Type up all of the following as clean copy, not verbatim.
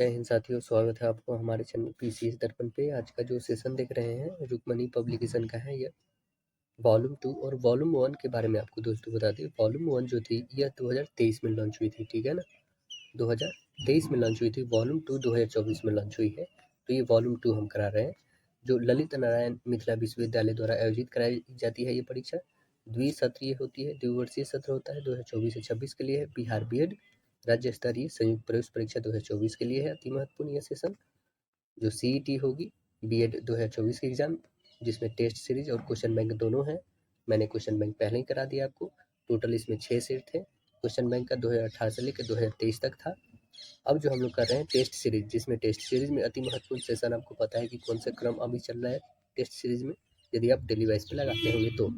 जय हिंद साथियों, स्वागत है आपको हमारे चैनल पीसीएस दर्पण पे। आज का जो सेशन देख रहे हैं रुक्मणी पब्लिकेशन का है, यह वॉल्यूम 2 और वॉल्यूम 1 के बारे में आपको दोस्तों बता दें। वॉल्यूम 1 जो थी यह 2023 में लॉन्च हुई थी, ठीक है ना। 2023 में लॉन्च हुई थी। वॉल्यूम 2 2024 में लॉन्च हुई है। तो ये वॉल्यूम 2 हम करा रहे हैं, जो ललित नारायण मिथिला विश्वविद्यालय द्वारा आयोजित कराई जाती है। ये परीक्षा द्विसत्रीय होती है, द्विवर्षीय सत्र होता है। 2024 से 26 के लिए है। बिहार बीएड राज्य स्तरीय संयुक्त प्रवेश परीक्षा 2024 के लिए है। अति महत्वपूर्ण यह सेशन जो सीईटी होगी बीएड 2024 की एग्जाम, जिसमें टेस्ट सीरीज और क्वेश्चन बैंक दोनों हैं। मैंने क्वेश्चन बैंक पहले ही करा दिया आपको। टोटल इसमें 6 सेट थे। क्वेश्चन बैंक का 2018 से लेकर 2023 तक था। अब जो हम लोग कर रहे हैं टेस्ट सीरीज, जिसमें टेस्ट सीरीज में अति महत्वपूर्ण सेशन आपको पता है कि कौन सा क्रम अभी चल रहा है टेस्ट सीरीज में, यदि आप डेली वाइज पे लगाते होंगे तो।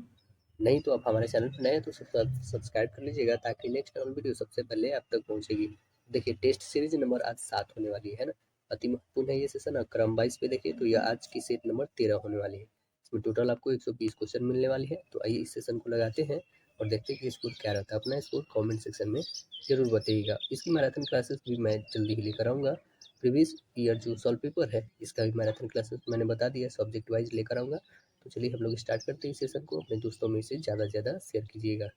नहीं तो आप हमारे चैनल पर नए हैं तो सब्सक्राइब कर लीजिएगा, ताकि नेक्स्ट वीडियो सबसे पहले आप तक पहुंचेगी। देखिए टेस्ट सीरीज नंबर आज 7 होने वाली है ना, अति महत्वपूर्ण है ये सेशन। क्रम वाइज पे देखिए तो यह आज की सेट नंबर 13 होने वाली है। इसमें टोटल आपको 120 क्वेश्चन मिलने वाली है। तो आइए इस सेशन को लगाते हैं और देखते हैं कि स्कोर क्या रहता है। अपना स्कोर कमेंट सेक्शन में जरूर बताइएगा। इसकी मैराथन क्लासेस भी मैं जल्दी ही लेकर आऊँगा। प्रीवियस ईयर जो सॉल्व पेपर है इसका भी मैराथन क्लासेस मैंने बता दिया, सब्जेक्ट वाइज लेकर आऊँगा। तो चलिए हम लोग स्टार्ट करते हैं इस सेशन को। अपने दोस्तों में से ज़्यादा शेयर कीजिएगा।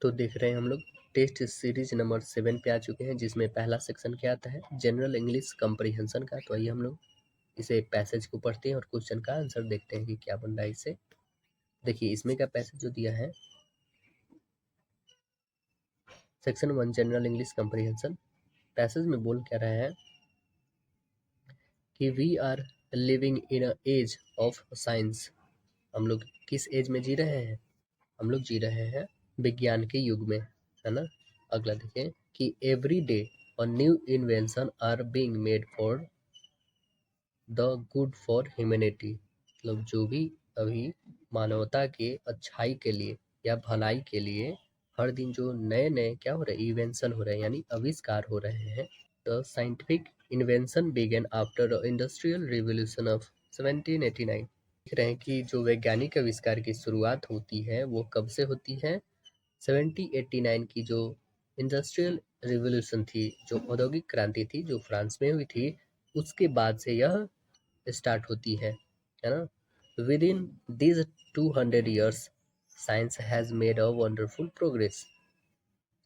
तो देख रहे हैं हम लोग टेस्ट सीरीज नंबर 7 पे आ चुके हैं, जिसमें पहला सेक्शन क्या आता है, जनरल इंग्लिश कंप्रीहेंशन का। तो आइए हम लोग इसे पैसेज को पढ़ते हैं और क्वेश्चन का आंसर देखते हैं कि क्या बन रहा है इससे। देखिए इसमें का पैसेज जो दिया है, section 1 general English comprehension. Passage में बोल क्या रहा है कि we are living in a age of science. हम लोग किस एज में जी रहे हैं, हम लोग जी रहे हैं विज्ञान के युग में, है ना। अगला देखें कि every day a new invention are being made for the good for humanity. मतलब जो भी अभी मानवता के अच्छाई के लिए या भलाई के लिए हर दिन जो नए नए क्या हो रहे हैं, इन्वेंशन हो रहे हैं, यानी आविष्कार हो रहे हैं। The scientific invention began after industrial revolution of 1789। देख रहे हैं कि जो वैज्ञानिक आविष्कार की शुरुआत होती है वो कब से होती है, 1789 की जो इंडस्ट्रियल रिवोल्यूशन थी, जो औद्योगिक क्रांति थी, जो फ्रांस में हुई थी, उसके बाद से यह स्टार्ट होती है ना। With in this 200 years science has made a wonderful progress.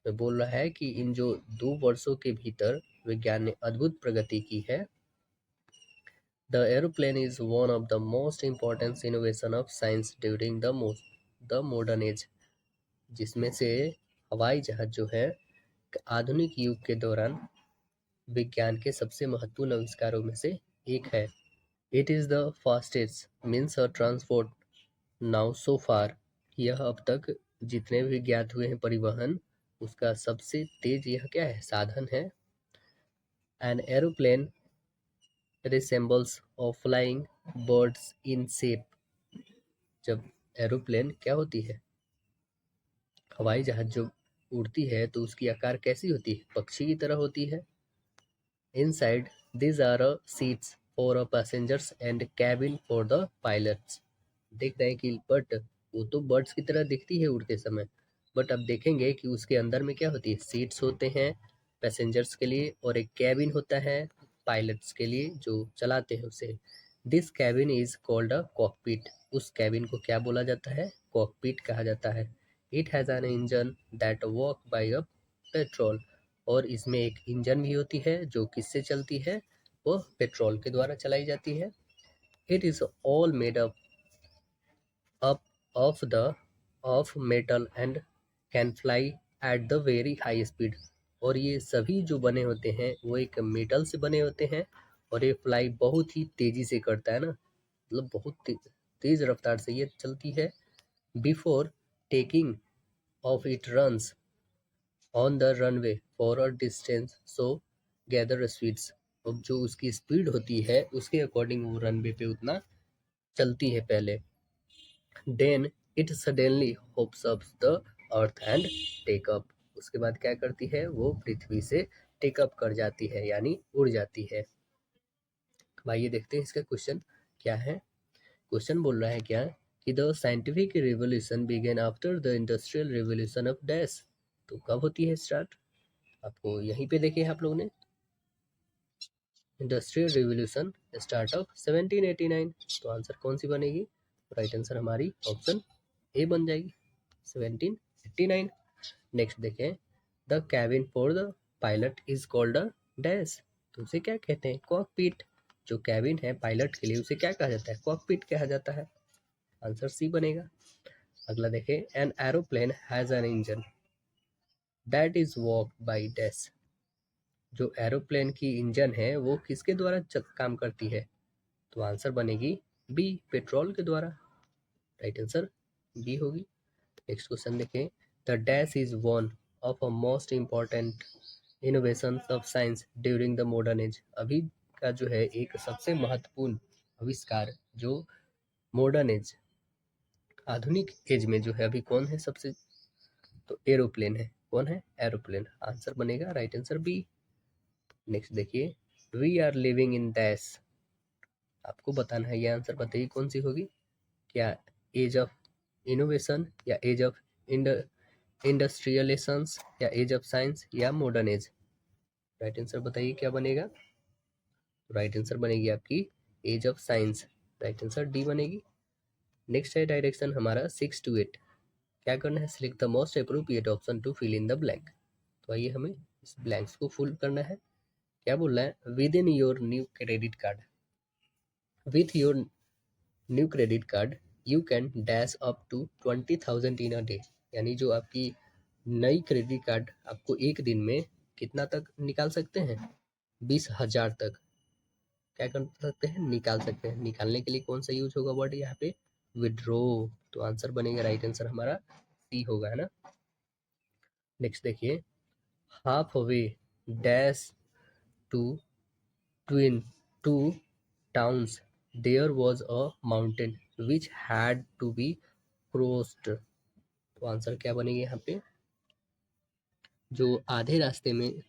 तो बोल रहा है कि इन जो 2 वर्षों के भीतर विज्ञान ने अद्भुत प्रगति की है। The aeroplane is one of the most important innovation of science during the modern age. जिसमें से हवाई जहाज जो है आधुनिक युग के दौरान विज्ञान के सबसे महत्वपूर्ण आविष्कारों में से एक है। It is the fastest means a transport now so far. यह अब तक जितने भी ज्ञात हुए हैं परिवहन, उसका सबसे तेज यह क्या है, साधन है। An aeroplane resembles of flying birds in shape. जब एरोप्लेन क्या होती है, हवाई जहाज जो उड़ती है तो उसकी आकार कैसी होती है, पक्षी की तरह होती है। Inside these are seats for passengers and cabin for the pilots। देख रहे हैं कि बट वो तो बर्ड्स की तरह दिखती है उड़ते समय, बट अब देखेंगे कि उसके अंदर में क्या होती है, सीट्स होते हैं पैसेंजर्स के लिए और एक कैबिन होता है पायलट्स के लिए जो चलाते हैं उसे। This cabin is called a cockpit. उस कैबिन को क्या बोला जाता है, कॉकपिट कहा जाता है। It has an engine that work by a petrol. और इसमें एक इंजन भी होती है जो किससे चलती है, वो पेट्रोल के द्वारा चलाई जाती है। It is all made up of metal and can fly at the very high speed. और ये सभी जो बने होते हैं वो एक मेटल से बने होते हैं और ये फ्लाई बहुत ही तेजी से करता है ना, मतलब बहुत तेज रफ्तार से ये चलती है। Before taking of it runs on the runway for a distance so gather speeds. अब जो उसकी स्पीड होती है उसके अकॉर्डिंग वो रनवे पे उतना चलती है पहले। Then it suddenly hops up the earth and take up. उसके बाद क्या करती है, वो पृथ्वी से टेक अप कर जाती है, यानी उड़ जाती है। आइए देखते हैं इसका क्वेश्चन क्या है। क्वेश्चन बोल रहा है क्या कि the scientific revolution began after the industrial revolution of dash. तो कब होती है स्टार्ट, आपको यहीं पे देखे आप लोगों ने इंडस्ट्रियल रिवॉल्यूशन स्टार्ट ऑफ 1789। तो आंसर कौन सी बनेगी? राइट आंसर हमारी ऑप्शन ए बन जाएगी, 1789। नेक्स्ट देखें, the cabin for the pilot is called a dash. तो उसे क्या कहते हैं? कॉकपिट। जो कैबिन है पायलट के लिए उसे क्या कहा जाता है? कॉकपिट कहा जाता है। आंसर सी बनेगा। अगला देखें, an aeroplane has an engine that is walk by dash. जो एरोप्लेन की इंजन है वो किसके द्वारा काम करती है? तो आंसर बनेगी बी, पेट्रोल के द्वारा। राइट आंसर बी होगी। नेक्स्ट क्वेश्चन देखें, the dash is one of a most important innovation of science during the modern age. अभी का जो है एक सबसे महत्वपूर्ण आविष्कार जो मॉडर्न एज, आधुनिक एज में जो है अभी कौन है सबसे? तो एरोप्लेन है। कौन है? एरोप्लेन। आंसर बनेगा राइट आंसर बी। नेक्स्ट देखिए, we are living in dash. आपको बताना है, ये आंसर बताइए कौन सी होगी? क्या एज ऑफ इनोवेशन या एज ऑफ इंडस्ट्रियलाइजेशंस या एज ऑफ साइंस या मॉडर्न एज? राइट आंसर बताइए क्या बनेगा? राइट आंसर बनेगी आपकी age of science. Right answer D बनेगी। नेक्स्ट है डायरेक्शन हमारा 6 to 8। क्या करना है? Select the most appropriate option to fill in the blank. तो आइए हमें इस ब्लैंक्स को फुल करना है। क्या बोल रहा है? With in your new credit card, with your new credit card you can dash up to 20,000 in a day. यानी जो आपकी नई क्रेडिट कार्ड आपको एक दिन में कितना तक निकाल सकते हैं? 20,000 तक क्या कर सकते हैं? निकाल सकते हैं। निकालने के लिए कौन सा यूज होगा वर्ड यहाँ पे? विड्रॉ। तो आंसर बनेगा, राइट आंसर हमारा सी होगा, है ना। नेक्स्ट देखिए, half away dash to twin to towns there was a mountain which had to be crossed. तो आंसर क्या बनेगी यहाँ पे? जो आधे रास्ते में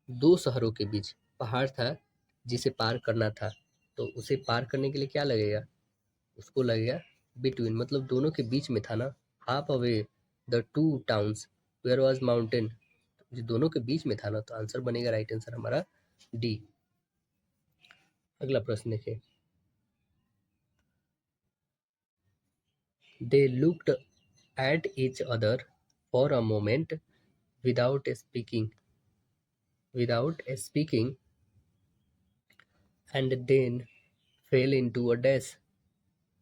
दो शहरों के बीच पहाड़ था जिसे पार करना था, तो उसे पार करने के लिए क्या लगेगा? उसको लगेगा बिटवीन, मतलब दोनों के बीच में था ना। Half away the two towns where was mountain, जो दोनों के बीच में था ना, तो आंसर बनेगा राइट आंसर हमारा डी। अगला प्रश्न देखिए, they looked at each other for a moment without speaking, without speaking and then fell into a dash.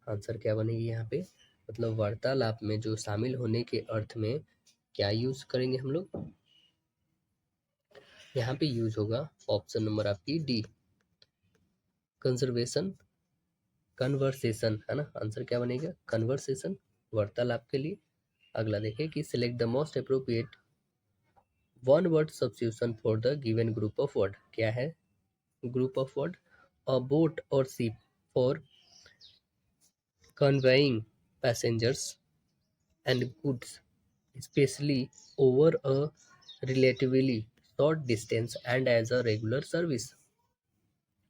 Answer क्या बनेगी यहाँ पे? मतलब वार्तालाप में जो शामिल होने के अर्थ में क्या यूज करेंगे हम लोग? यहाँ पे यूज होगा ऑप्शन नंबर आपकी डी, कंजर्वेशन, कन्वर्सेशन, है ना। आंसर क्या बनेगा? कन्वर्सेशन, वार्तालाप के लिए। अगला देखिए कि select the most appropriate one word substitution for the given group of word. क्या है group of word? A boat और ship for conveying passengers and goods specially over a relatively short distance and as a regular service.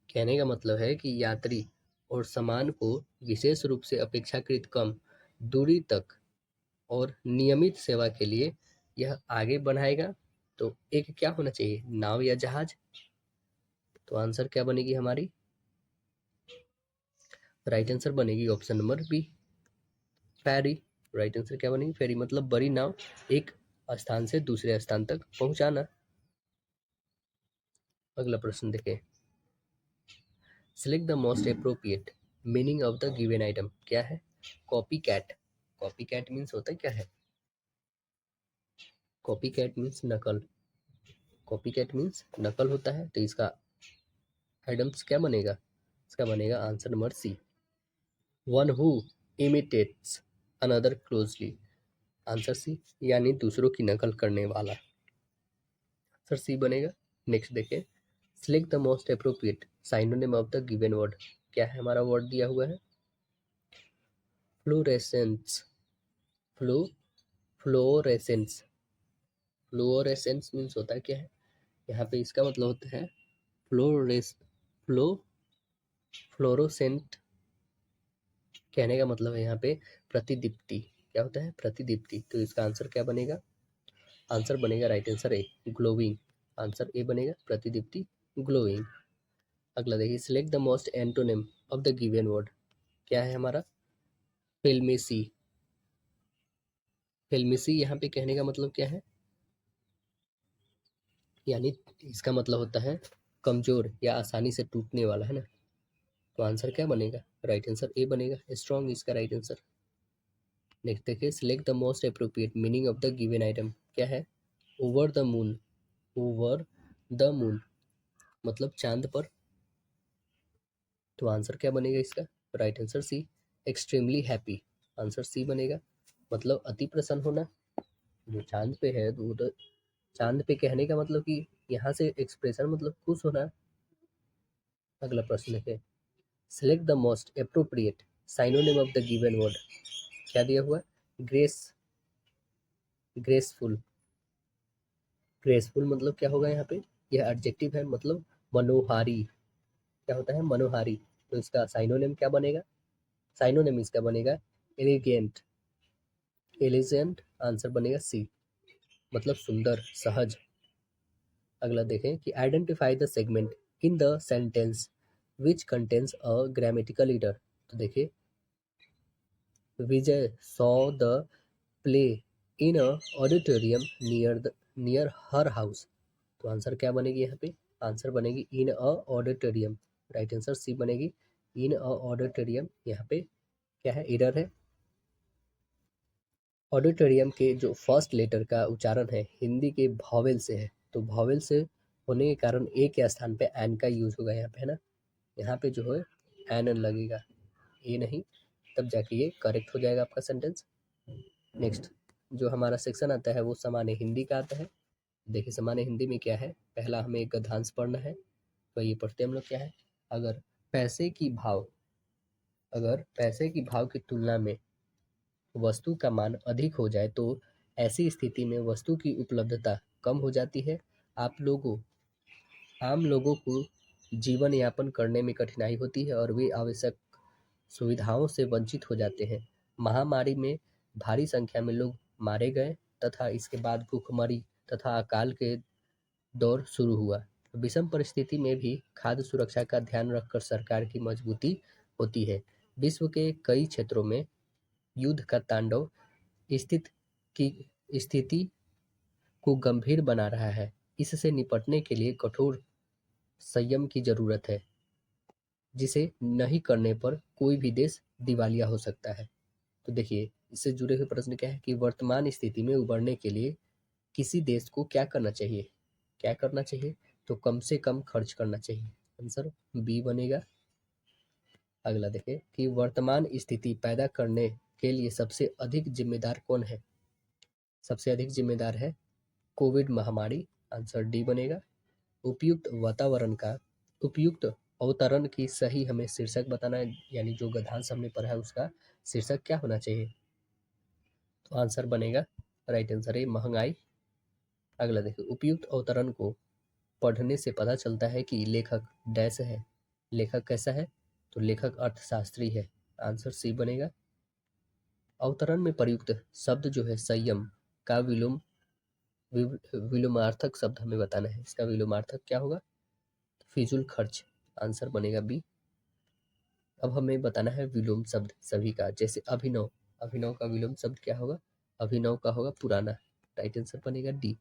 कहने का मतलब है कि यात्री और सामान को विशेष रूप से अपेक्षाकृत कम दूरी तक और नियमित सेवा के लिए यह आगे बढ़ाएगा। तो एक क्या होना चाहिए? नाव या जहाज। तो आंसर क्या बनेगी हमारी? राइट आंसर बनेगी ऑप्शन नंबर बी, फेरी। राइट आंसर क्या बनेगी? फेरी, मतलब बड़ी नाव, एक स्थान से दूसरे स्थान तक पहुंचाना। अगला प्रश्न देखें, select the most appropriate meaning of the given item. क्या है? Copy cat. Copy cat means होता है क्या है? कॉपी कैट मीन्स नकल। कॉपी कैट मीन्स नकल होता है। तो इसका आइटम्स क्या बनेगा? इसका बनेगा answer number C, one who imitates another closely. Answer C, यानी दूसरों की नकल करने वाला। आंसर सी बनेगा। नेक्स्ट देखें, select the most appropriate synonym of the given word. क्या है हमारा वर्ड दिया हुआ है? Fluorescence. Flow fluorescence. Fluorescence means होता है क्या है? यहाँ पे इसका मतलब होता है फ्लोरेस फ्लो फ्लोरोसेंट। कहने का मतलब है यहाँ पे प्रतिदीप्ति। क्या होता है? प्रतिदीप्ति। तो इसका आंसर क्या बनेगा? आंसर बनेगा right answer A, glowing. Answer A बनेगा प्रतिदीप्ति, ग्लोइंग। अगला देखिए, select the most antonym of the given word. क्या है हमारा? फिल्मेसी। फिल्मेसी यहाँ पे कहने का मतलब क्या है? यानी इसका मतलब होता है कमजोर या आसानी से टूटने वाला, है ना। तो आंसर क्या बनेगा? राइट आंसर ए बनेगा, स्ट्रॉन्ग इसका राइट आंसर। नेक्स्ट देखिए, select the most appropriate meaning of the given item. क्या है? Over the moon. Over the moon मतलब चांद पर। तो आंसर क्या बनेगा इसका? Right answer C, extremely happy. Answer C बनेगा, मतलब अति प्रसन्न होना। जो चांद पे है तो वो तो चांद पे कहने का मतलब कि यहाँ से एक्सप्रेशन मतलब खुश होना। अगला प्रश्न है, select the most appropriate synonym of the given word. क्या दिया हुआ? ग्रेस। ग्रेसफुल। ग्रेसफुल मतलब क्या होगा यहाँ पे? यह एडजेक्टिव है, मतलब मनोहारी। क्या होता है? मनोहारी। तो इसका साइनोनिम क्या बनेगा? साइनोनिम इसका बनेगा एलिगेंट। एलिजेंट आंसर बनेगा सी, मतलब सुंदर, सहज। अगला देखें कि identify the segment in the sentence which contains a grammatical error. तो देखिए, Vijay saw the play in a auditorium near her house. तो आंसर क्या बनेगी यहाँ पे? आंसर बनेगी in a auditorium. Right answer C बनेगी, इन अ ऑडिटोरियम। यहाँ पे क्या है? एरर है। ऑडिटोरियम के जो फर्स्ट लेटर का उच्चारण है हिंदी के भॉवेल से है, तो भॉवेल से होने के कारण ए के स्थान पे एन का यूज होगा यहाँ पे, है ना। यहाँ पे जो है एन लगेगा, ए नहीं, तब जाके ये करेक्ट हो जाएगा आपका सेंटेंस। नेक्स्ट जो हमारा सेक्शन आता है वो सामान्य हिंदी का आता है। देखिए सामान्य हिंदी में क्या है, पहला हमें एक गद्यांश पढ़ना है। तो ये पढ़ते हम लोग, क्या है? अगर पैसे की भाव अगर पैसे की भाव की तुलना में वस्तु का मान अधिक हो जाए तो ऐसी स्थिति में वस्तु की उपलब्धता कम हो जाती है। आम लोगों को जीवन यापन करने में कठिनाई होती है और वे आवश्यक सुविधाओं से वंचित हो जाते हैं। महामारी में भारी संख्या में लोग मारे गए तथा इसके बाद भूखमरी तथा अकाल के दौर शुरू हुआ। विषम परिस्थिति में भी खाद्य सुरक्षा का ध्यान रखकर सरकार की मजबूती होती है। विश्व के कई क्षेत्रों में युद्ध का तांडव स्थित की स्थिति को गंभीर बना रहा है। इससे निपटने के लिए कठोर संयम की जरूरत है, जिसे नहीं करने पर कोई भी देश दिवालिया हो सकता है। तो देखिए, इससे जुड़े हुए प्रश्न क्या है कि वर्तमान स्थिति में उबरने के लिए किसी देश को क्या करना चाहिए? क्या करना चाहिए? तो कम से कम खर्च करना चाहिए। आंसर बी बनेगा। अगला देखें कि वर्तमान स्थिति पैदा करने के लिए सबसे अधिक जिम्मेदार कौन है? सबसे अधिक जिम्मेदार है कोविड महामारी। आंसर डी बनेगा। उपयुक्त वातावरण का उपयुक्त अवतरण की सही हमें शीर्षक बताना है, यानी जो गद्यांश हमने पढ़ा है उसका शीर्षक क्या होना चाहिए? तो आंसर बनेगा राइट आंसर है महंगाई। अगला देखिए, उपयुक्त अवतरण को पढ़ने से पता चलता है कि लेखक डैश है। लेखक कैसा है? तो लेखक अर्थशास्त्री है। आंसर सी बनेगा। अवतरण में प्रयुक्त शब्द जो है संयम का विलोमार्थक शब्द हमें बताना है। इसका विलोमार्थक क्या होगा? फिजूल खर्च। आंसर बनेगा बी। अब हमें बताना है विलोम शब्द सभी का, जैसे अभिनव। अभिनव का विलोम शब्द क्या होगा? अभिनव का होगा पुराना। राइट आंसर बनेगा डी।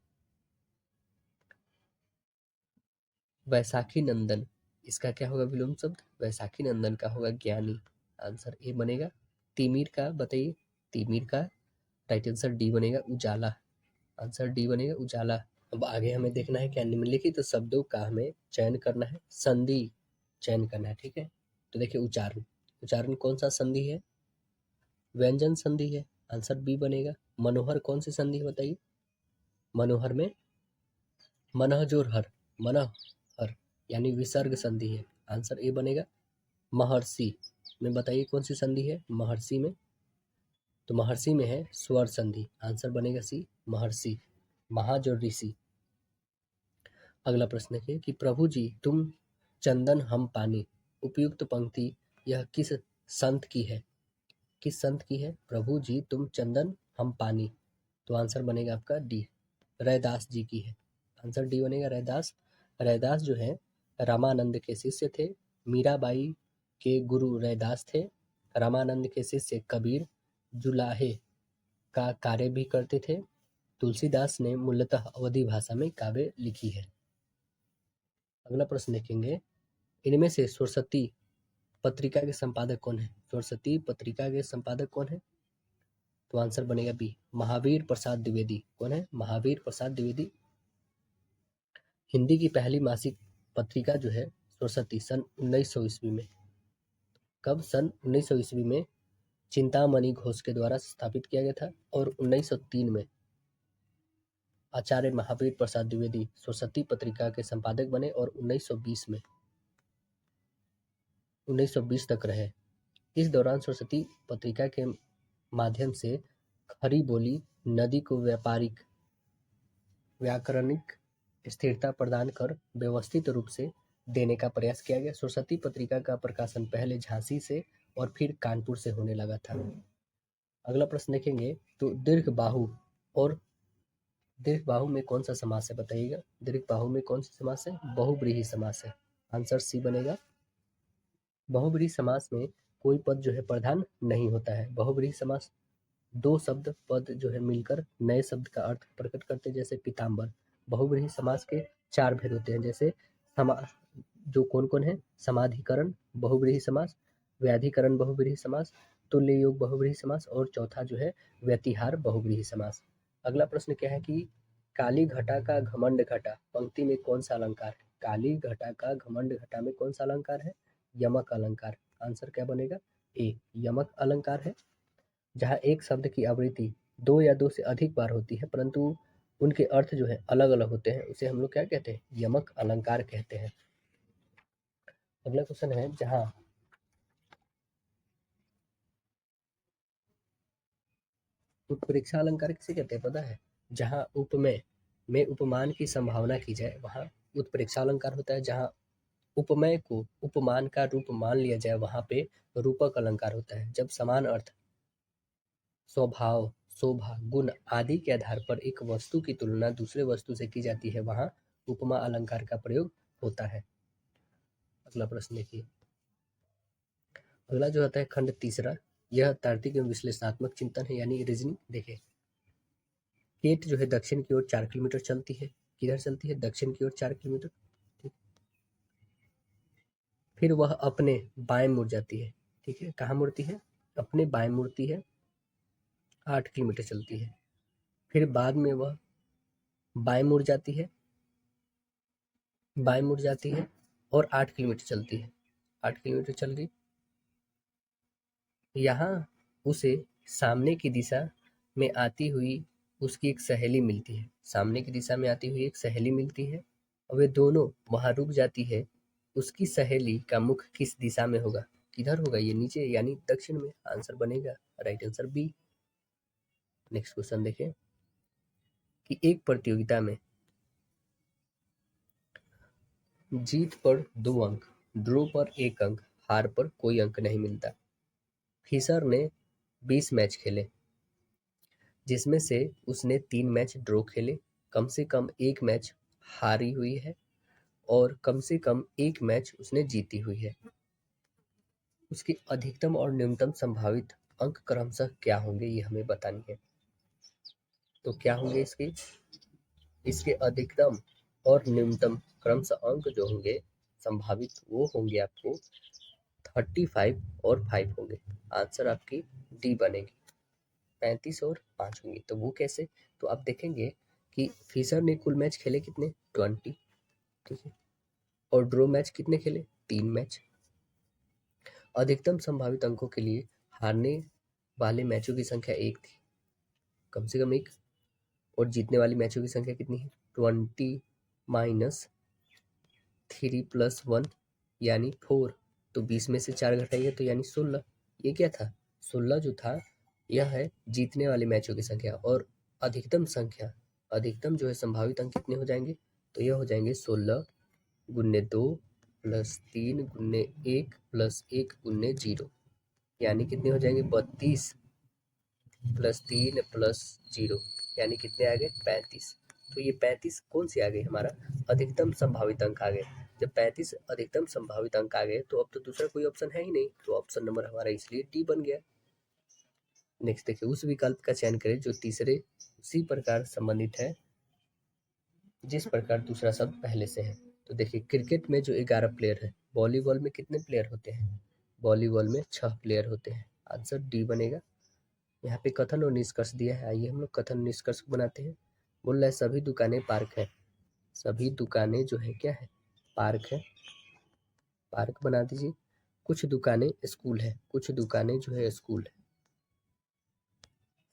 वैशाखी नंदन, इसका क्या होगा विलोम शब्द? वैशाखी नंदन का होगा ज्ञानी। आंसर ए बनेगा। तिमिर का बताइए। तिमिर का राइट आंसर डी बनेगा उजाला। आंसर डी बनेगा उजाला। अब आगे हमें देखना है क्या निम्नलिखित शब्दों का हमें चयन करना है, संधि चयन करना है, ठीक है। तो देखिए उच्चारण, उच्चारण कौन सा संधि है? व्यंजन संधि है। आंसर बी बनेगा। मनोहर कौन सी संधि है बताइए? मनोहर में मनः जोर हर, मनः हर यानी विसर्ग संधि है। आंसर ए बनेगा। महर्षि में बताइए कौन सी संधि है महर्षि में? तो महर्षि में है स्वर संधि। आंसर बनेगा सी, महर्षि। महा जो ऋषि। अगला प्रश्न है कि प्रभु जी तुम चंदन हम पानी। उपयुक्त पंक्ति यह किस संत की है? किस संत की है? प्रभु जी तुम चंदन हम पानी। तो आंसर बनेगा आपका डी, रैदास जी की है। आंसर डी बनेगा रैदास। रैदास जो है रामानंद के शिष्य थे, मीराबाई के गुरु रैदास थे, रामानंद के शिष्य कबीर जुलाहे का कार्य भी करते थे। तुलसीदास ने मूलतः अवधी भाषा में काव्य लिखी है। अगला प्रश्न देखेंगे, इनमें से सरस्वती पत्रिका के संपादक कौन है? सरस्वती पत्रिका के संपादक कौन है? तो आंसर बनेगा बी, महावीर प्रसाद द्विवेदी। कौन है? महावीर प्रसाद द्विवेदी। हिंदी की पहली मासिक पत्रिका जो है सरस्वती सन 1900 ईस्वी में, कब? सन 1900 ईस्वी में चिंतामणि घोष के द्वारा स्थापित किया गया था। और 1903 में आचार्य महावीर प्रसाद द्विवेदी सरस्वती पत्रिका के संपादक बने और 1920 तक रहे। इस दौरान सरस्वती पत्रिका के माध्यम से खरी बोली नदी को व्याकरणिक स्थिरता प्रदान कर व्यवस्थित रूप से देने का प्रयास किया गया। सरस्वती पत्रिका का प्रकाशन पहले झांसी से और फिर कानपुर से होने लगा था। अगला प्रश्न देखेंगे, तो दीर्घ बाहु में कौन सा समास है? बताइएगा। दीर्घ बाहु में कौन सा समास है? बहुव्रीहि समास है। आंसर सी बनेगा। बहुव्रीहि समास में कोई पद जो है प्रधान नहीं होता है। बहुव्रीहि समास दो शब्द पद जो है मिलकर नए शब्द का अर्थ प्रकट करते, जैसे पीताम्बर। बहुव्रीहि समास के 4 भेद होते हैं, जैसे जो कौन कौन है? समाधिकरण बहुव्रीहि समास, व्याधिकरण बहुव्रीहि समास, तुल्य योग बहुव्रीहि समास और चौथा जो है व्यतिहार बहुव्रीहि समास। अगला प्रश्न क्या है कि काली घटा का घमंड घटा पंक्ति में कौन सा अलंकार है? काली घटा का घमंड घटा में कौन सा अलंकार है? यमक अलंकार। आंसर क्या बनेगा? ए, यमक अलंकार है। जहाँ एक शब्द की आवृत्ति 2 या 2 से अधिक बार होती है परंतु उनके अर्थ जो है अलग अलग होते हैं, उसे हम लोग क्या कहते हैं? यमक अलंकार कहते हैं। अगला क्वेश्चन है, जहाँ उत्प्रेक्षा अलंकार किसे कहते हैं पता है? जहाँ उपमेय में उपमान की संभावना की जाए वहाँ उत्प्रेक्षा अलंकार होता है। जहाँ उपमेय को उपमान का रूप मान लिया जाए वहाँ पे रूपक अलंकार होता है। जब समान अर्थ, स्वभाव, शोभा, गुण आदि के आधार पर एक वस्तु की तुलना दूसरे वस्तु से की जाती है वहाँ उपमा अलंकार का प्रयोग होता है। अगला प्रश्न देखिए। अगला जो होता है खंड तीसरा, यह तार्किक एवं विश्लेषणात्मक चिंतन है यानी रीजनिंग। देखिए, केट जो है दक्षिण की ओर 4 किलोमीटर चलती है। किधर चलती है? दक्षिण की ओर 4 किलोमीटर। ठीक, फिर वह अपने बाएं मुड़ जाती है। ठीक है, कहाँ मुड़ती है? अपने बाएं मुड़ती है, 8 किलोमीटर चलती है। फिर बाद में वह बाएं मुड़ जाती है, बाएं मुड़ जाती है और 8 किलोमीटर चलती है। 8 किलोमीटर चल गई। यहाँ उसे सामने की दिशा में आती हुई उसकी एक सहेली मिलती है। सामने की दिशा में आती हुई एक सहेली मिलती है और वे दोनों वहाँ रुक जाती है। उसकी सहेली का मुख किस दिशा में होगा? किधर होगा? ये नीचे यानी दक्षिण में। आंसर बनेगा right answer B. Next question देखें कि एक प्रतियोगिता में जीत पर 2 अंक, ड्रॉ पर 1 अंक, हार पर कोई अंक नहीं मिलता। फिशर ने 20 मैच खेले जिसमें से उसने 3 मैच ड्रॉ खेले, कम से कम 1 मैच हारी हुई है और कम से कम 1 मैच उसने जीती हुई है। उसके अधिकतम और न्यूनतम संभावित अंक क्रमशः क्या होंगे ये हमें बतानी है। तो क्या होंगे इसके अधिकतम और न्यूनतम क्रमशः अंक जो होंगे संभावित वो होंगे आपको 35 और 5 होंगे। आंसर आपकी डी बनेगी। 35 और 5 होंगे। तो वो कैसे? तो आप देखेंगे कि फिशर ने कुल मैच खेले कितने? 20। ठीक है, और ड्रॉ मैच कितने खेले? 3 मैच। अधिकतम संभावित अंकों के लिए हारने वाले मैचों की संख्या 1 थी, कम से कम 1, और जीतने वाली मैचों की संख्या कितनी है? 20 माइनस 3 प्लस 1 यानी 4। तो 20 में से 4 घटाइए तो यानी 16। ये क्या था? 16 जो था यह है जीतने वाले मैचों की संख्या, और अधिकतम जो है संभावित अंक कितने हो जाएंगे? तो यह हो जाएंगे 16 गुन्ने 2 प्लस 3 गुन्ने 1 प्लस 1 गुन्ने 0, यानी कितने हो जाएंगे? 32 प्लस 3 प्लस 0 यानी कितने आ गए? 35। तो ये 35 कौन सी आ गई? हमारा अधिकतम संभावित अंक आ गए। जब 35 अधिकतम संभावित अंक आ गए तो अब तो दूसरा कोई ऑप्शन है ही नहीं, तो ऑप्शन नंबर हमारा इसलिए डी बन गया। नेक्स्ट देखिए, उस विकल्प का चयन करें जो तीसरे उसी प्रकार संबंधित है जिस प्रकार दूसरा शब्द पहले से है। तो देखिए, क्रिकेट में जो 11 प्लेयर है, वॉलीबॉल में कितने प्लेयर होते हैं? वॉलीबॉल में 6 प्लेयर होते हैं। आंसर डी बनेगा। यहाँ पे कथन और निष्कर्ष दिया है, आइए हम लोग कथन निष्कर्ष को बनाते हैं। बोल रहा है सभी दुकानें पार्क है, सभी दुकानें जो है क्या है? पार्क है, पार्क बना दीजिए। कुछ दुकानें स्कूल है, कुछ दुकानें जो है स्कूल है,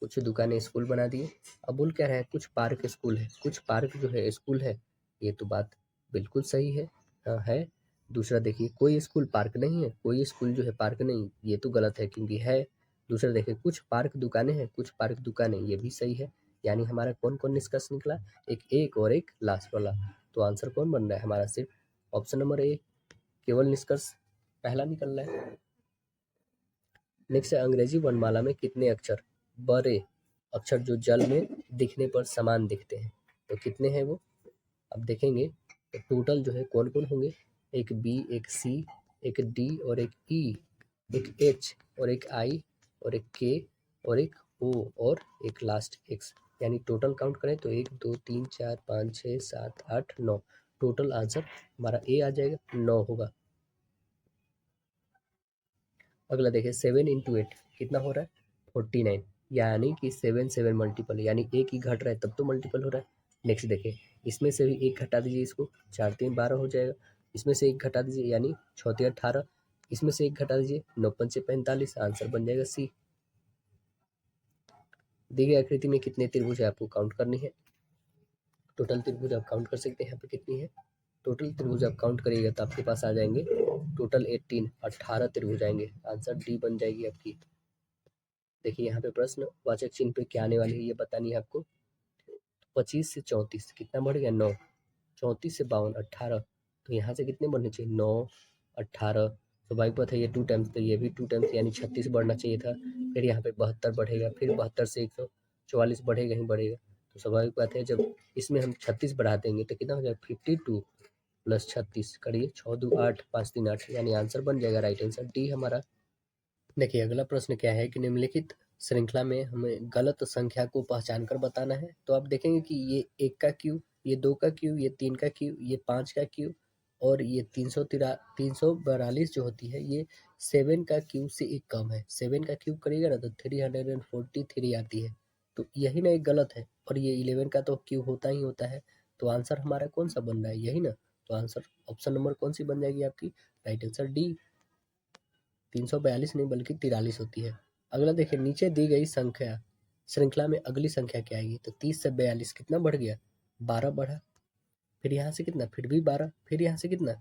कुछ दुकानें स्कूल बना दिए। अब बोल क्या रहा है? कुछ पार्क स्कूल है, कुछ पार्क जो है स्कूल है। ये तो बात बिल्कुल सही है, हाँ है। दूसरा देखिए, कोई स्कूल पार्क नहीं है, कोई स्कूल जो है पार्क नहीं, ये तो गलत है क्योंकि है। दूसरा देखिए, कुछ पार्क दुकानें हैं, कुछ पार्क दुकानें, ये भी सही है। यानी हमारा कौन कौन निष्कर्ष निकला? एक और एक लास्ट वाला। तो आंसर कौन बन रहा है हमारा? सिर्फ ऑप्शन नंबर ए केवल निष्कर्ष पहला निकल रहा है। नेक्स्ट है, अंग्रेजी वर्णमाला में कितने अक्षर, बड़े अक्षर जो जल में दिखने पर समान दिखते हैं, तो कितने हैं वो? अब देखेंगे तो टोटल जो है कौन कौन होंगे? एक बी, एक सी, एक डी और एक ई, एक एच और एक आई और एक के और एक ओ और एक लास्ट एक्स। यानी टोटल काउंट करें तो 1 2 3 4 5 6 7 8 9। टोटल आंसर हमारा ए आ जाएगा, 9 होगा। अगला देखिए, 7 इंटू 8 कितना हो रहा है? 49। यानी कि 7 7 मल्टीपल, यानी एक ही घट रहा है तब तो मल्टीपल हो रहा है। नेक्स्ट देखिए, इसमें से भी एक घटा दीजिए, इसको 4 3 12 हो जाएगा। इसमें से एक घटा दीजिए यानी 6 3 18। इसमें से एक घटा दीजिए 9 5 45। आंसर बन जाएगा सी। दी गई आकृति में कितने त्रिभुज है आपको काउंट करनी है। टोटल त्रिभुज आप काउंट कर सकते हैं, यहाँ पे कितनी है? टोटल त्रिभुज आप काउंट करिएगा तो आपके पास आ जाएंगे टोटल 18 त्रिभुज आएंगे। आंसर डी बन जाएगी आपकी। देखिए, यहाँ पे प्रश्न वाचक चिन्ह पे क्या आने वाली है ये बतानी है आपको। 25 से 34 कितना बढ़ गया? 9। 34 से 52 18। तो यहाँ से कितने बढ़ने चाहिए? 9 18। स्वाभाविक बात है ये 2 टाइम्स, तो ये भी 2 टाइम्स यानी 36 बढ़ना चाहिए था। फिर यहाँ पे 72 बढ़ेगा, फिर 72 से 144 बढ़ेगा ही बढ़ेगा। तो स्वाभाविक बात है जब इसमें हम 36 बढ़ा देंगे तो कितना हो जाएगा? 52 प्लस 36 करिए, 6 2 8 5 3 8, यानी आंसर बन जाएगा राइट आंसर डी हमारा। देखिए, अगला प्रश्न क्या है कि निम्नलिखित श्रृंखला में हमें गलत संख्या को पहचान कर बताना है। तो आप देखेंगे कि ये 1 का क्यूब, ये 2 का क्यूब, ये 3 का क्यूब, ये 5 का क्यूब और ये 342 जो होती है ये 7 का क्यूब से एक कम है। 7 का क्यूब करिएगा ना तो 343 आती है। तो यही ना एक गलत है, और ये 11 का तो क्यूब होता ही होता है। तो आंसर हमारा कौन सा बन रहा है? यही ना। तो आंसर ऑप्शन नंबर कौन सी बन जाएगी आपकी? Right answer D. 342 नहीं बल्कि 43 होती है। अगला देखिए, नीचे दी गई संख्या श्रृंखला में अगली संख्या क्या आएगी? तो 30 से 42 कितना बढ़ गया? 12 बढ़ा। फिर यहाँ से कितना? फिर भी 12। फिर यहाँ से कितना?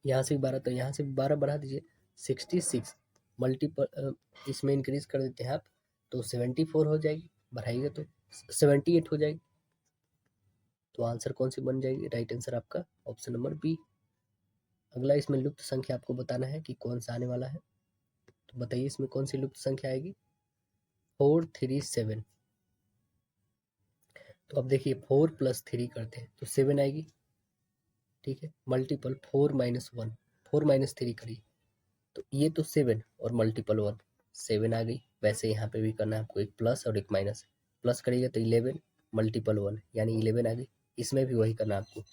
यहाँ से भी 12, तो यहाँ से भी 12 बढ़ा दीजिए। 66 मल्टीपल इसमें इंक्रीज कर देते हैं आप तो 74 हो जाएगी, बढ़ाइएगा तो 78 हो जाएगी। तो आंसर कौन सी बन जाएगी? राइट आंसर आपका ऑप्शन नंबर बी। अगला, इसमें लुप्त संख्या आपको बताना है कि कौन सा आने वाला है। तो बताइए इसमें कौन सी लुप्त संख्या आएगी? 437। तो अब देखिए 4 प्लस 3 करते हैं तो 7 आएगी, ठीक है। मल्टीपल 4 माइनस 1, 4 माइनस 3 करिए तो ये तो 7 और मल्टीपल 1, 7 आ गई। वैसे यहाँ पे भी करना है आपको, एक प्लस और एक माइनस। प्लस करिएगा तो 11 मल्टीपल 1 यानी 11 आ गई। इसमें भी वही करना आपको,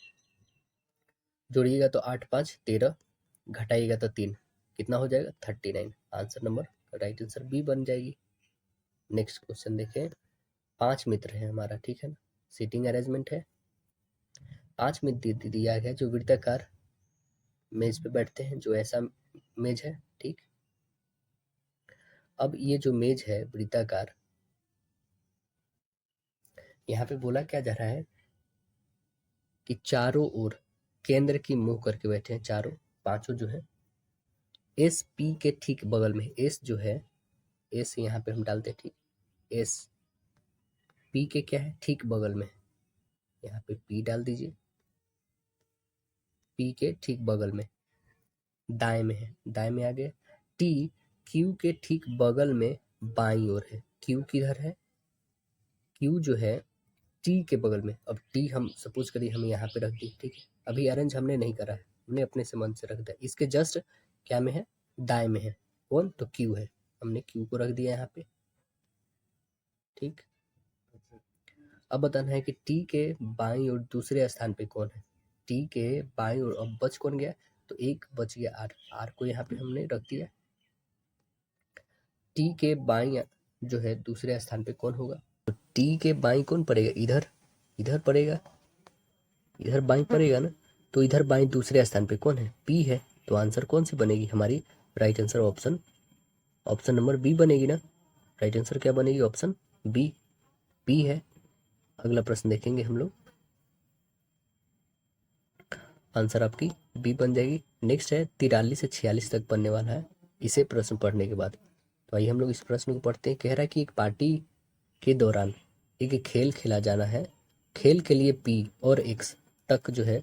जोड़िएगा तो 8 5 13, घटाइएगा तो 3, कितना हो जाएगा? 39। Answer number right answer B बन जाएगी। नेक्स्ट क्वेश्चन देखें। 5 मित्र है हमारा, ठीक है ना, सीटिंग अरेंजमेंट है। 5 मित्र दिया गया जो वृत्ताकार मेज पे बैठते हैं, जो ऐसा मेज है, ठीक। अब ये जो मेज है वृत्ताकार, यहाँ पे बोला क्या जा रहा है कि चारों ओर केंद्र की मुंह करके बैठे हैं, चारों पांचों जो है एस पी के ठीक बगल में। एस जो है, एस यहाँ पे हम डालते हैं, ठीक। एस पी के क्या है? ठीक बगल में। यहाँ पे पी डाल दीजिए, पी के ठीक बगल में, दाएं में है, दाएं में आ गया। टी क्यू के ठीक बगल में बाईं ओर है। क्यू किधर है? क्यू जो है टी के बगल में। अब टी हम सपोज करिए हम यहाँ पे रख दिए, ठीक है। अभी अरेंज हमने नहीं करा है, हमने अपने से मन से रख दिया। इसके जस्ट क्या में है, दाएं में है कौन, तो क्यू है, हमने क्यू को रख दिया यहाँ पे। ठीक, अब बताना है कि टी के बाईं और दूसरे स्थान पे कौन है। टी के बाईं और अब बच कौन गया, तो एक बच गया आर, आर को यहाँ पे हमने रख दिया। टी के बाईं जो है दूसरे स्थान पे कौन होगा, तो टी के बाईं कौन पड़ेगा, इधर, इधर पड़ेगा, इधर बाईं पड़ेगा ना, तो इधर बाईं दूसरे स्थान पे कौन है, पी है। तो आंसर कौन सी बनेगी हमारी, right answer option, option number B बनेगी ना। राइट आंसर क्या बनेगी, ऑप्शन बी, पी है। अगला प्रश्न देखेंगे हम लोग, आंसर आपकी बी बन जाएगी। नेक्स्ट है 43 से 46 तक बनने वाला है इसे प्रश्न पढ़ने के बाद। तो आइए हम लोग इस प्रश्न को पढ़ते हैं। कह रहा है कि एक पार्टी के दौरान एक खेल खेला जाना है। खेल के लिए पी और एक्स तक जो है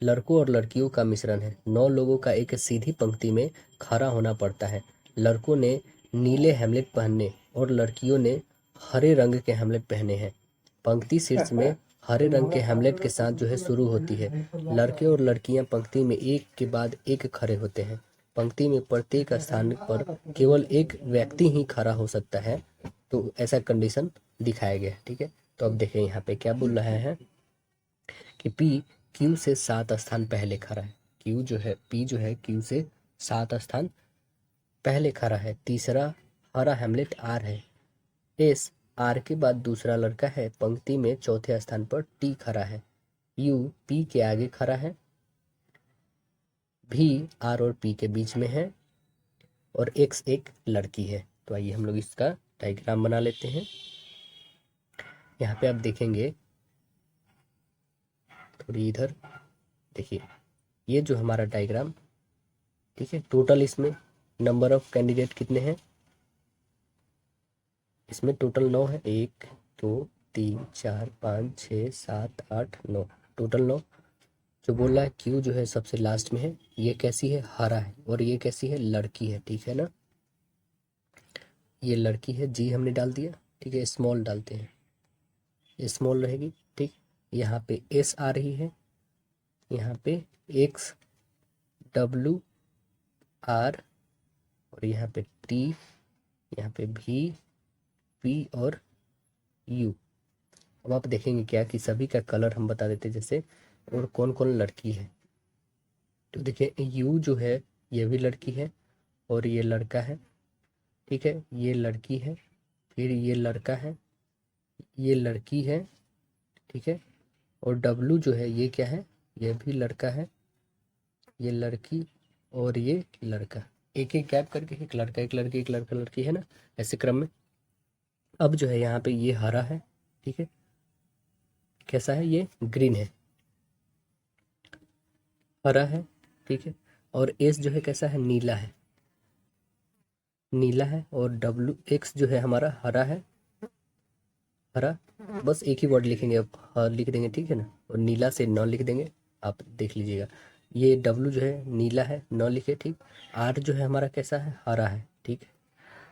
लड़कों और लड़कियों का मिश्रण है। 9 लोगों का एक सीधी पंक्ति में खड़ा होना पड़ता है। लड़कों ने नीले हेमलेट पहनने और लड़कियों ने हरे रंग के हेमलेट पहने हैं। पंक्ति शीर्ष में हरे रंग के हेमलेट के साथ जो है शुरू होती है। लड़के और लड़कियां पंक्ति में एक के बाद एक खड़े होते हैं। पंक्ति में प्रत्येक स्थान पर केवल एक व्यक्ति ही खड़ा हो सकता है। तो ऐसा कंडीशन दिखाया गया है। ठीक है, तो अब देखें यहाँ पे क्या बोल रहा है कि पी क्यू से 7 स्थान पहले खड़ा है। क्यू जो है, पी जो है क्यू से 7 स्थान पहले खड़ा है। तीसरा हरा हेमलेट आर है। एस आर के बाद दूसरा लड़का है। पंक्ति में चौथे स्थान पर टी खड़ा है। यू पी के आगे खड़ा है। भी आर और पी के बीच में है और एक्स एक लड़की है। तो आइए हम लोग इसका डायग्राम बना लेते हैं। यहाँ पे आप देखेंगे, थोड़ी इधर देखिए, ये जो हमारा डायग्राम, ठीक है, टोटल इसमें नंबर ऑफ कैंडिडेट कितने हैं, इसमें टोटल 9 है। 1 2 3 4 5 6 7 8 9, टोटल 9। जो बोल रहा है क्यू जो है सबसे लास्ट में है, ये कैसी है, हरा है, और ये कैसी है, लड़की है। ठीक है ना, ये लड़की है, जी हमने डाल दिया। ठीक है, स्मॉल डालते हैं, स्मॉल रहेगी। ठीक, यहाँ पे एस आ रही है, यहाँ पे एक्स डब्ल्यू आर, और यहाँ पे टी, यहाँ पे भी पी और यू। अब आप देखेंगे क्या कि सभी का कलर हम बता देते जैसे, और कौन कौन लड़की है। तो देखिए यू जो है ये भी लड़की है और ये लड़का है। ठीक है, ये लड़की है, फिर ये लड़का है, ये लड़की है। ठीक है, और डब्लू जो है ये क्या है, ये भी लड़का है, ये लड़की और ये लड़का। एक एक गैप करके एक लड़का, एक लड़की, एक लड़का, लड़की, है ना, ऐसे क्रम में। अब जो है यहाँ पे ये हरा है। ठीक है, कैसा है, ये ग्रीन है, हरा है। ठीक है, और एस जो है कैसा है, नीला है, नीला है। और डब्लू एक्स जो है हमारा हरा है, हरा। बस एक ही वर्ड लिखेंगे अब, हर लिख देंगे। ठीक है ना, और नीला से न लिख देंगे, आप देख लीजिएगा। ये डब्लू जो है नीला है, न लिखे। ठीक, आर जो है हमारा कैसा है, हरा है। ठीक,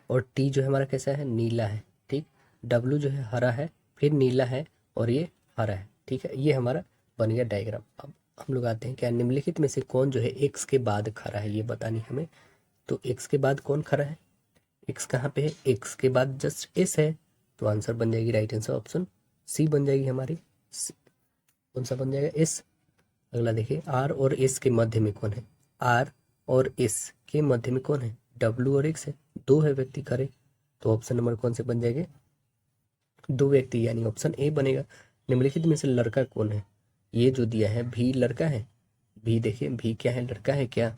और टी जो है हमारा कैसा है, नीला है। ठीक, डब्लू जो है हरा है, फिर नीला है, और ये हरा है। ठीक है, ये हमारा बन गया डायग्राम। अब हम लोग आते हैं क्या, निम्नलिखित में से कौन जो है एक्स के बाद खड़ा है, ये बतानी हमें। तो एक्स के बाद कौन खड़ा है, एक्स कहाँ पे है, एक्स के बाद जस्ट एस है। तो आंसर बन जाएगी, राइट आंसर ऑप्शन सी बन जाएगी हमारी। कौन सा बन जाएगा, एस। अगला देखिए, आर और एस के मध्य में कौन है, आर और एस के मध्य में कौन है, डब्लू और एक्स है, दो है व्यक्ति खड़े। तो ऑप्शन नंबर कौन से बन जाएंगे, दो व्यक्ति, यानी ऑप्शन ए बनेगा। निम्नलिखित में से लड़का कौन है, ये जो दिया है भी लड़का है। भी देखिए, भी क्या है, लड़का है क्या,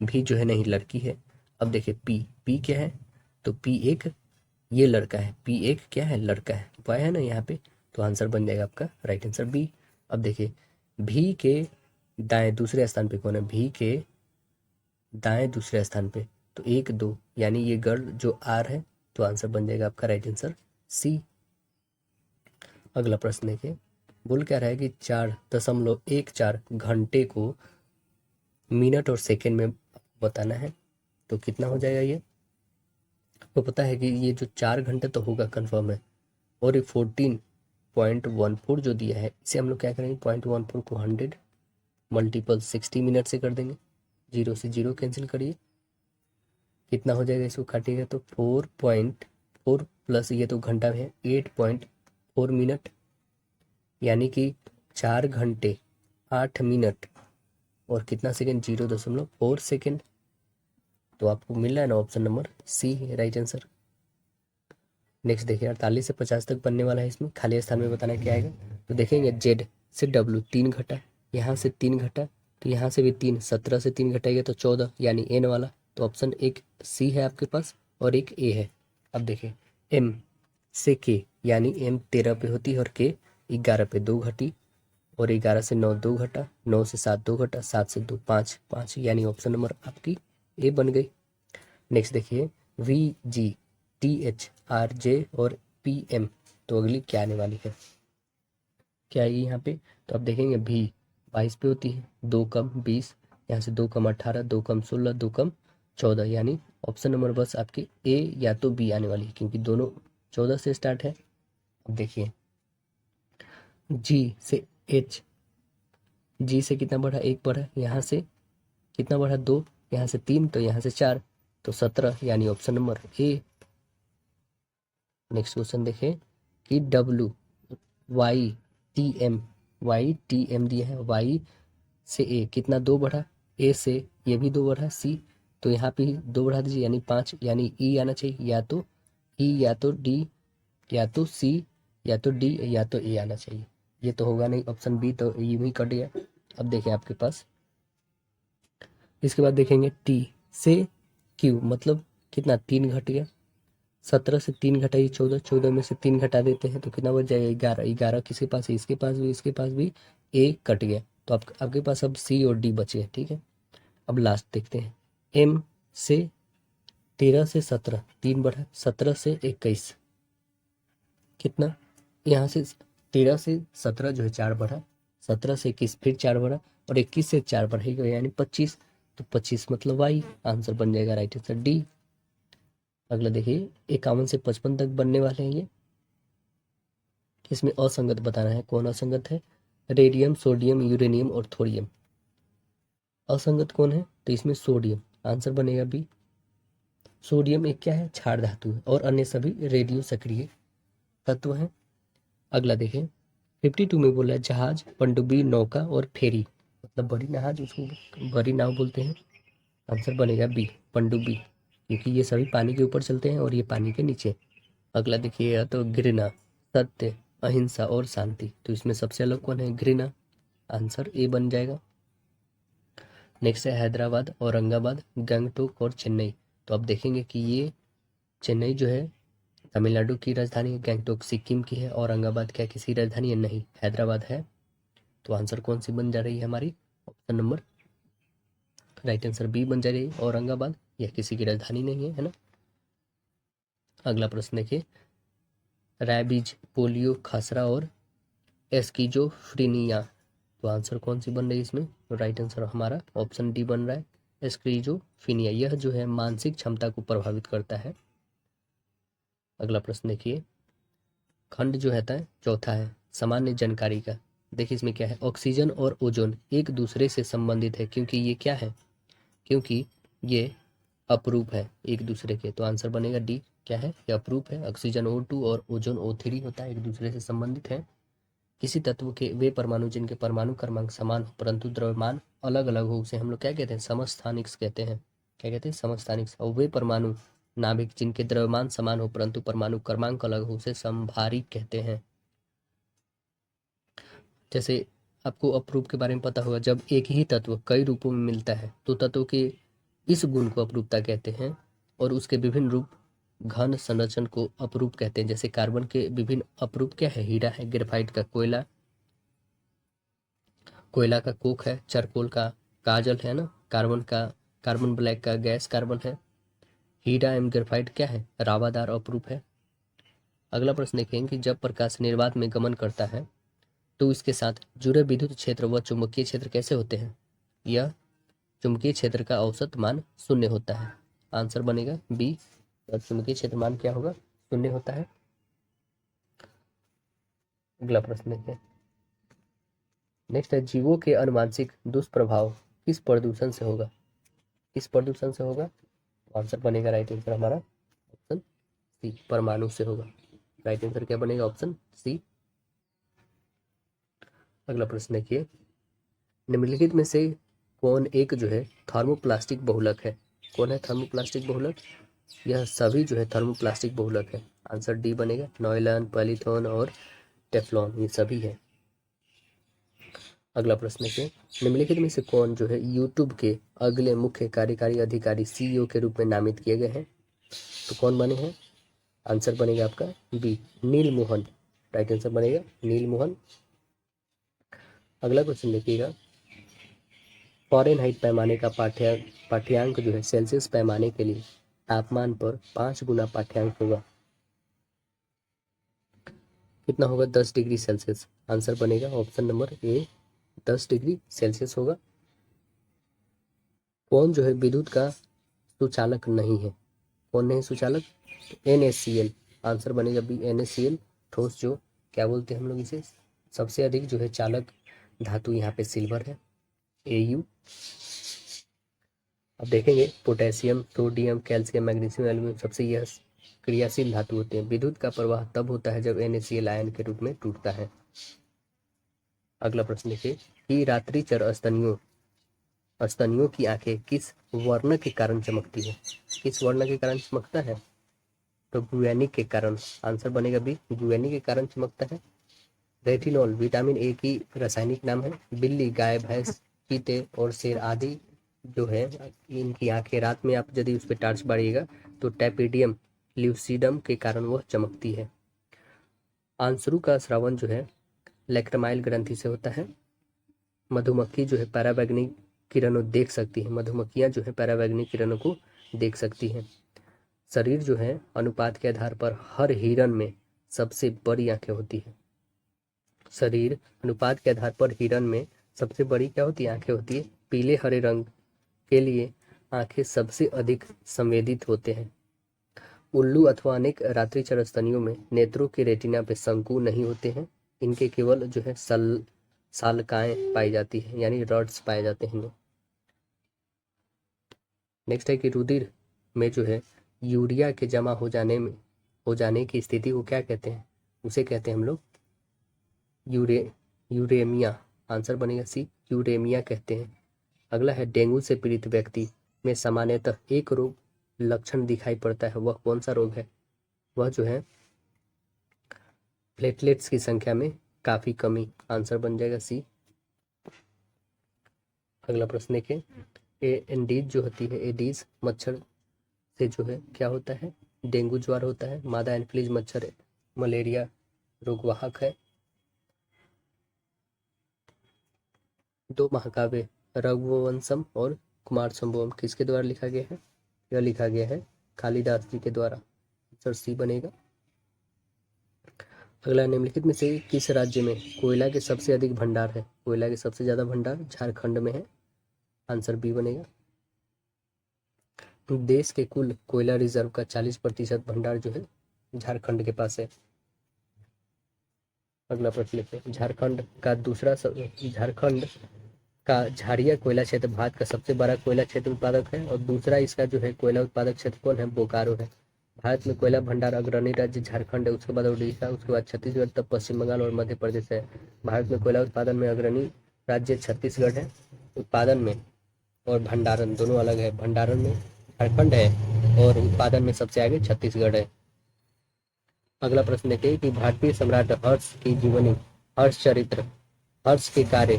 भी जो है नहीं, लड़की है। अब देखिए पी, पी क्या है, तो पी एक, ये लड़का है, पी एक क्या है, लड़का है, वाई है ना यहाँ पे। तो आंसर बन जाएगा आपका राइट आंसर बी। अब देखिए भी के दाएं दूसरे स्थान पे कौन है, भी के दाएं दूसरे स्थान पे, तो एक दो, यानी ये गर्ल जो आर है। तो आंसर बन जाएगा आपका राइट आंसर सी। अगला प्रश्न देखिए, बोल क्या रहा है कि 4.14 घंटे को मिनट और सेकेंड में बताना है। तो कितना हो जाएगा ये, तो पता है कि ये जो 4 घंटे तो होगा कंफर्म है, और ये 14.14 जो दिया है, इसे हम लोग क्या करेंगे, 0.14 को 100 मल्टीपल 60 मिनट से कर देंगे, 0 से 0 कैंसिल करिए, कितना हो जाएगा, इसको काटिएगा तो 4.4 प्लस ये तो घंटा में है 8.4 मिनट, यानी कि 4 घंटे 8 मिनट और कितना सेकेंड, 0.4 सेकेंड। तो आपको मिल रहा है ना ऑप्शन नंबर सी है राइट आंसर। नेक्स्ट देखिए 48 से 50 तक बनने वाला है, इसमें खाली स्थान में बताना क्या आएगा। तो देखेंगे जेड से डब्ल्यू 3 घटा, यहाँ से 3 घटा, तो यहाँ से भी 3, 17 से 3 घटाएगा तो 14 यानी एन वाला। तो ऑप्शन एक सी है आपके पास और एक ए है। अब देखिए एम से के, यानी एम 13 पे होती है और के 11 पे 2 घटी, और 11 से 9 2 घटा, 9 से 7 2 घटा, 7 से 2 5 5, यानी ऑप्शन नंबर आपकी ए बन गई। नेक्स्ट देखिए we G T H R J और पी एम, तो अगली क्या आने वाली है, क्या आएगी यहाँ पे। तो आप देखेंगे भी 22 पे होती है, 2 कम 20, यहाँ से 2 कम 18, 2 कम 16, 2 कम 14, यानी ऑप्शन नंबर बस आपकी ए या तो बी आने वाली है, क्योंकि दोनों 14 से स्टार्ट है। अब देखिए जी से एच, जी से कितना बढ़ा, 1 बढ़ा, यहाँ से कितना बढ़ा, 2, यहाँ से 3, तो यहाँ से 4, तो 17, यानी option number A. Next question देखें कि डब्ल्यू वाई टी एम दिया है, वाई से ए कितना 2 बढ़ा, ए से ये भी 2 बढ़ा, सी तो यहाँ पे 2 बढ़ा दीजिए यानी 5, यानी ई आना चाहिए, या तो ई या तो डी या तो सी या तो डी या तो ए आना चाहिए। ये तो होगा नहीं, ऑप्शन बी तो ये भी कट गया। अब देखें आपके पास, इसके बाद देखेंगे टी से क्यू, मतलब कितना 3 घट गया, 17 से 3 घटाइए 14, 14 में से 3 घटा देते हैं तो कितना बच जाएगा 11, 11 किसके पास है, इसके पास भी, इसके पास भी, ए कट गया, तो आपके पास अब सी और डी बचे हैं। ठीक है, अब लास्ट देखते हैं एम से 13 से 17 3 बढ़ा, 17 से 21 कितना, यहाँ से 13 से 17 जो है 4 बढ़ा, 17 से 21 फिर 4 बढ़ा, और 21 से 4 बढ़ेगा यानी 25, तो 25 मतलब वाई, आंसर बन जाएगा राइट आंसर डी। अगला देखिए 51 से 55 तक बनने वाले हैं ये, इसमें असंगत बताना है, कौन असंगत है, रेडियम सोडियम यूरेनियम और थोरियम। असंगत कौन है, तो इसमें सोडियम, आंसर बनेगा बी। सोडियम एक क्या है, क्षार धातु है और अन्य सभी रेडियो सक्रिय तत्व हैं। अगला देखें 52 में बोला है जहाज, पनडुब्बी, नौका और फेरी, मतलब बड़ी जहाज उसको बड़ी नाव बोलते हैं, आंसर बनेगा बी पनडुब्बी, क्योंकि ये सभी पानी के ऊपर चलते हैं और ये पानी के नीचे। अगला देखिएगा तो घृणा, सत्य, अहिंसा और शांति, तो इसमें सबसे अलग कौन है, घृणा, आंसर ए बन जाएगा। नेक्स्ट है हैदराबाद, औरंगाबाद, गंगटोक और चेन्नई, तो आप देखेंगे कि ये चेन्नई जो है तमिलनाडु की राजधानी है, गंगटोक सिक्किम की है, औरंगाबाद क्या किसी राजधानी है, नहीं हैदराबाद है, तो आंसर कौन सी बन जा रही है हमारी, option number right answer B बन जा रही है, औरंगाबाद, यह किसी की राजधानी नहीं है, है ना। अगला प्रश्न देखिए रैबीज, पोलियो, खसरा और एस्कीजोफ्रीनिया, तो आंसर कौन सी बन रही है इसमें, तो राइट आंसर हमारा ऑप्शन डी बन रहा है एस्कीजोफ्रीनिया, यह जो है मानसिक क्षमता को प्रभावित करता है। अगला प्रश्न देखिए खंड जो है चौथा है सामान्य जानकारी का, देखिए इसमें क्या है, ऑक्सीजन और ओजोन एक दूसरे से संबंधित है क्योंकि ये क्या है, क्योंकि ये अपरूप है एक दूसरे के, तो आंसर बनेगा डी, क्या है ये अपरूप है, ऑक्सीजन O2 और ओजोन O3 होता है, एक दूसरे से संबंधित है। किसी तत्व के वे परमाणु जिनके परमाणु क्रमांक समान हो परंतु द्रव्यमान अलग अलग हो उसे हम लोग क्या कहते हैं, समस्थानिक्स कहते हैं, क्या कहते हैं, समस्थानिक्स। और वे परमाणु नाभिक जिनके द्रव्यमान समान हो परंतु परमाणु क्रमांक अलग हो उसे समभारिक कहते हैं। जैसे आपको अपरूप के बारे में पता होगा, जब एक ही तत्व कई रूपों में मिलता है तो तत्व के इस गुण को अपरूपता कहते हैं, और उसके विभिन्न रूप घन संरचन को अपरूप कहते हैं। जैसे कार्बन के विभिन्न अपरूप क्या है, हीरा है, ग्रेफाइट का कोयला, कोयला का कोक है, चारकोल का काजल है ना, कार्बन का कार्बन ब्लैक का गैस कार्बन है, हीरा एवं ग्रेफाइट क्या है, रावादार अपरूप है। अगला प्रश्न देखेंगे कि जब प्रकाश निर्वात में गमन करता है तो इसके साथ जुड़े विद्युत क्षेत्र व चुंबकीय क्षेत्र कैसे होते हैं, यह चुंबकीय क्षेत्र का औसत मान 0 होता है, आंसर बनेगा बी, और चुंबकीय क्षेत्र मान क्या होगा, 0 होता है। अगला प्रश्न देखिए नेक्स्ट है जीवों के अनुवांशिक दुष्प्रभाव किस प्रदूषण से होगा? किस प्रदूषण से होगा? आंसर बनेगा राइट आंसर हमारा ऑप्शन सी, परमाणु से होगा। राइट आंसर क्या बनेगा? Option C. अगला प्रश्न देखिए, निम्नलिखित में से कौन एक जो है थर्मोप्लास्टिक बहुलक है? कौन है थर्मोप्लास्टिक बहुलक? यह सभी जो है थर्मोप्लास्टिक बहुलक है। आंसर डी बनेगा। नॉयलन, पॉलीथीन और टेफ्लॉन ये सभी है। अगला प्रश्न है, निम्नलिखित में से कौन जो है यूट्यूब के अगले मुख्य कार्यकारी अधिकारी सीईओ के रूप में नामित किए गए हैं? तो कौन बने हैं? आंसर बनेगा आपका बी, नील मोहन। राइट आंसर बनेगा नील मोहन। अगला क्वेश्चन देखिएगा, फ़ारेनहाइट पैमाने का पाठ्यांक जो है सेल्सियस पैमाने के लिए तापमान पर 5 गुना पाठ्यांक होगा। कितना होगा? 10 डिग्री सेल्सियस। आंसर बनेगा option number A, 10 degree Celsius होगा। कौन जो है विद्युत का सुचालक नहीं है? कौन नहीं सुचालक? NaCl। आंसर बनेगा बी, NaCl। ठोस जो क्या बोलते हैं हम लोग इसे, सबसे अधिक जो है चालक धातु यहाँ पे सिल्वर है, Au। अब देखेंगे potassium, sodium, calcium, magnesium, aluminium सबसे यह क्रियाशील धातु होते हैं। विद्युत का प्रवाह तब होता है जब NaCl आयन के रूप में टूटता है। अगला प्रश्न देखिए कि रात्रिचर स्तनियों की आंखें किस वर्ण के कारण चमकती है? किस वर्ण के कारण चमकता है? तो गुएनिक के कारण। आंसर बनेगा बी, गुएनिक के कारण चमकता है। रेटिनॉल विटामिन ए की रासायनिक नाम है। बिल्ली, गाय, भैंस, चीते और शेर आदि जो है इनकी आंखें रात में आप यदि उस पर टार्च बारिएगा तो टैपिडियम ल्यूसिडम के कारण वह चमकती है। आंसरू का स्रावन जो है लैक्टमाइल ग्रंथि से होता है। मधुमक्खी जो है पैराबैग्निक किरणों देख सकती है। मधुमक्खियां जो है पैराबैग्निक किरणों को देख सकती हैं। शरीर जो है अनुपात के आधार पर हर हिरन में सबसे बड़ी आंखें होती है। शरीर अनुपात के आधार पर हिरन में सबसे बड़ी क्या होती है? आंखें होती है। पीले हरे रंग के लिए आंखें सबसे अधिक संवेदित होते हैं। उल्लू अथवा अनेक रात्रिचर स्तनियों में नेत्रों के रेटिना पे शंकु नहीं होते हैं। इनके केवल जो है सालकाएं पाई जाती है, यानी रॉड्स पाए जाते हैं इनमें। नेक्स्ट है कि रुधिर में जो है यूरिया के जमा हो जाने की स्थिति को क्या कहते हैं? उसे कहते हैं हम लोग यूरेमिया। आंसर बनेगा सी, यूरेमिया कहते हैं। अगला है डेंगू से पीड़ित व्यक्ति में सामान्यतः एक रोग लक्षण दिखाई पड़ता है, वह कौन सा रोग है? वह जो है प्लेटलेट्स की संख्या में काफी कमी। आंसर बन जाएगा सी। अगला प्रश्न देखें, एंडीज जो होती है, एडीज मच्छर से जो है क्या होता है? डेंगू ज्वर होता है। मादा एनफ्लूएंजा मच्छर मलेरिया रोगवाहक है। दो महाकाव्य रघुवंशम और कुमार संभवम किसके द्वारा लिखा गया है? यह लिखा गया है कालिदास जी के द्वारा। आंसर सी बनेगा। अगला, निम्नलिखित में से किस राज्य में कोयला के सबसे अधिक भंडार है? कोयला के सबसे ज्यादा भंडार झारखंड में है। आंसर बी बनेगा। देश के कुल कोयला रिजर्व का 40% भंडार जो है झारखंड के पास है। अगला प्रश्न लेते हैं, झारखंड का झारिया कोयला क्षेत्र भारत का सबसे बड़ा कोयला क्षेत्र उत्पादक है और दूसरा इसका जो है कोयला उत्पादक क्षेत्र कौन है? बोकारो है। भारत में कोयला भंडार अग्रणी राज्य झारखंड है, उसके बाद उड़ीसा, उसके बाद छत्तीसगढ़, तब पश्चिम बंगाल और मध्य प्रदेश है। भारत में कोयला उत्पादन में अग्रणी राज्य छत्तीसगढ़ है उत्पादन में, और भंडारण दोनों अलग है। भंडारण में झारखंड है और उत्पादन में सबसे आगे छत्तीसगढ़ है। अगला प्रश्न देखिए कि भारतीय सम्राट हर्ष की जीवनी, हर्ष चरित्र, हर्ष के कार्य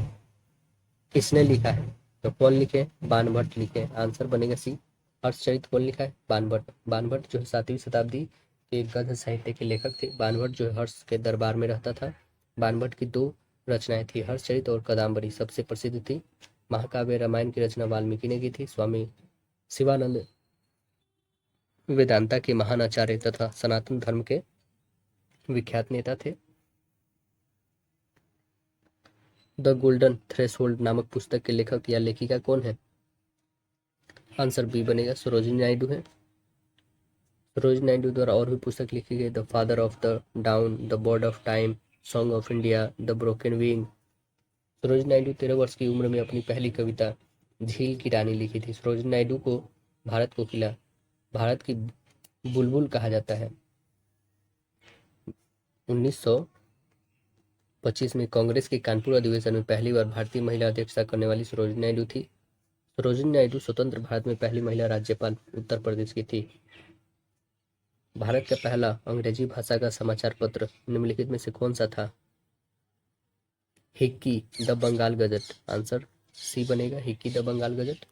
किसने लिखा है? तो कौन लिखे? बाणभट्ट लिखे। आंसर बनेगा सी, हर्षचरित कौन लिखा है? बाणभट्ट। बाणभट्ट जो है 7वीं शताब्दी के गद्य साहित्य के लेखक थे। बाणभट्ट जो है हर्ष के दरबार में रहता था। बाणभट्ट की 2 रचनाएं थी, हर्षचरित और कादम्बरी सबसे प्रसिद्ध थी। महाकाव्य रामायण की रचना वाल्मीकि ने की थी। स्वामी शिवानंद वेदांता के महान आचार्य तथा सनातन धर्म के विख्यात नेता थे। द गोल्डन थ्रेशोल्ड नामक पुस्तक के लेखक या लेखिका कौन है? आंसर बी बनेगा, सरोजिनी नायडू है। सरोजिनी नायडू द्वारा और भी पुस्तक लिखी गई, the father of the down, the bird of time, song of India, the broken wing, Sarojini Naidu 13 वर्ष की उम्र में अपनी पहली कविता झील की रानी लिखी थी। सरोजिनी नायडू को भारत की बुलबुल कहा जाता है। 1925 में कांग्रेस के कानपुर अधिवेशन में पहली बार भारतीय महिला अध्यक्षता करने वाली सरोजिनी नायडू थी। सरोजिनी नायडू स्वतंत्र भारत में पहली महिला राज्यपाल उत्तर प्रदेश की थी। भारत का पहला अंग्रेजी भाषा का समाचार पत्र निम्नलिखित में से कौन सा था? Hicky the Bengal Gazette. Answer C बनेगा, Hicky the Bengal Gazette.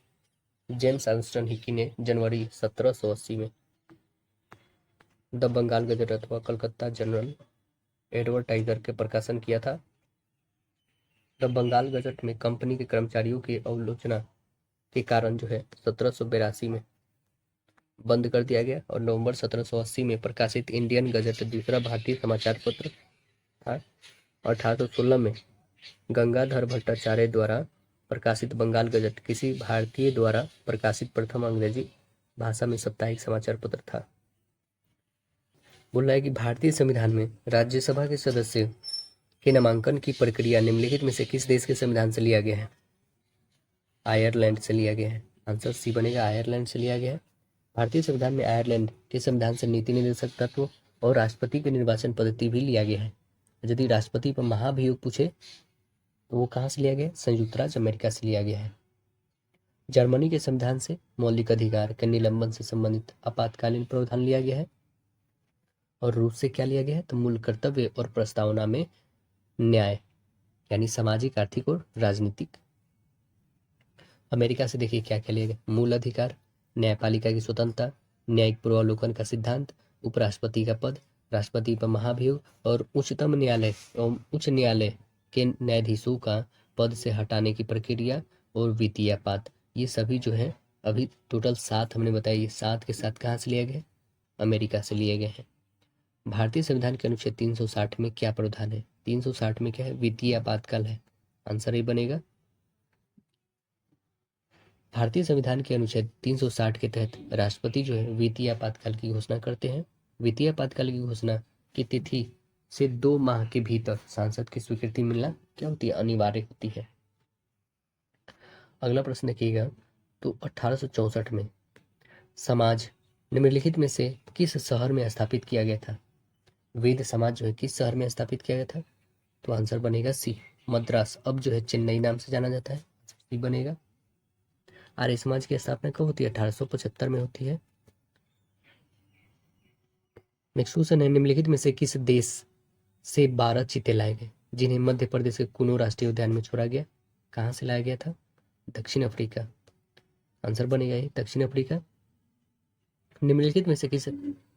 James Armstrong Hicky ने जनवरी 1780 में द बंगाल गजट अथवा कलकत्ता जनरल एडवर्टाइजर के प्रकाशन किया था। द बंगाल गजट में कंपनी के कर्मचारियों की अवलोचना के कारण जो है 1782 में बंद कर दिया गया और नवंबर 1780 में प्रकाशित इंडियन गजट दूसरा भारतीय समाचार पत्र था। 1816 में गंगाधर भट्टाचार्य द्वारा प्रकाशित बंगाल गजट किसी भारतीय द्वारा प्रकाशित प्रथम अंग्रेजी भाषा में साप्ताहिक समाचार पत्र था। बोल रहा है कि भारतीय संविधान में राज्यसभा के सदस्य के नामांकन की प्रक्रिया निम्नलिखित में से किस देश के संविधान से लिया गया है? आयरलैंड से लिया गया है। आंसर सी बनेगा, आयरलैंड से लिया गया है। भारतीय संविधान में आयरलैंड के संविधान से नीति निर्देशक तत्व और राष्ट्रपति के निर्वाचन पद्धति भी लिया गया है। यदि राष्ट्रपति पर महाभियोग पूछे तो वो कहाँ से लिया गया? संयुक्त राज्य अमेरिका से लिया गया है। जर्मनी के संविधान से मौलिक अधिकार के निलंबन से संबंधित आपातकालीन प्रावधान लिया गया है। और रूस से क्या लिया गया है? तो मूल कर्तव्य और प्रस्तावना में न्याय यानी सामाजिक, आर्थिक और राजनीतिक। अमेरिका से देखिए क्या क्या लिया गया? मूल अधिकार, न्यायपालिका की स्वतंत्रता, न्यायिक पूर्वावलोकन का सिद्धांत, उपराष्ट्रपति का पद, राष्ट्रपति पर महाभियोग और उच्चतम न्यायालय एवं उच्च न्यायालय के न्यायाधीशों का पद से हटाने की प्रक्रिया और वित्तीय आपात। ये सभी जो है अभी टोटल 7 हमने बताया। ये 7 के साथ कहाँ से लिए गए? अमेरिका से लिए गए हैं। भारतीय संविधान के अनुच्छेद 360 में क्या प्रावधान है? 360 में क्या है? वित्तीय आपातकाल है। आंसर ये बनेगा। भारतीय संविधान के अनुच्छेद 360 के तहत राष्ट्रपति जो है वित्तीय आपातकाल की घोषणा करते हैं। वित्तीय आपातकाल की घोषणा की तिथि से 2 माह के भीतर सांसद की स्वीकृति मिलना क्या होती है? अनिवार्य होती है। अगला प्रश्न देखिएगा, तो 1864 में समाज निम्नलिखित में से किस शहर में स्थापित किया गया था? वेद समाज जो है किस शहर में स्थापित किया गया था? तो आंसर बनेगा सी, मद्रास। अब जो है चेन्नई नाम से जाना जाता है। सी बनेगा। आर्य समाज की स्थापना कब होती है? 1875 में होती है। नेक्स्ट क्वेश्चन है, निम्नलिखित में से किस देश से 12 चीते लाए गए जिन्हें मध्य प्रदेश के कुनो राष्ट्रीय उद्यान में छोड़ा गया? कहाँ से लाया गया था? दक्षिण अफ्रीका। आंसर बनेगा ये दक्षिण अफ्रीका। निम्नलिखित में से किस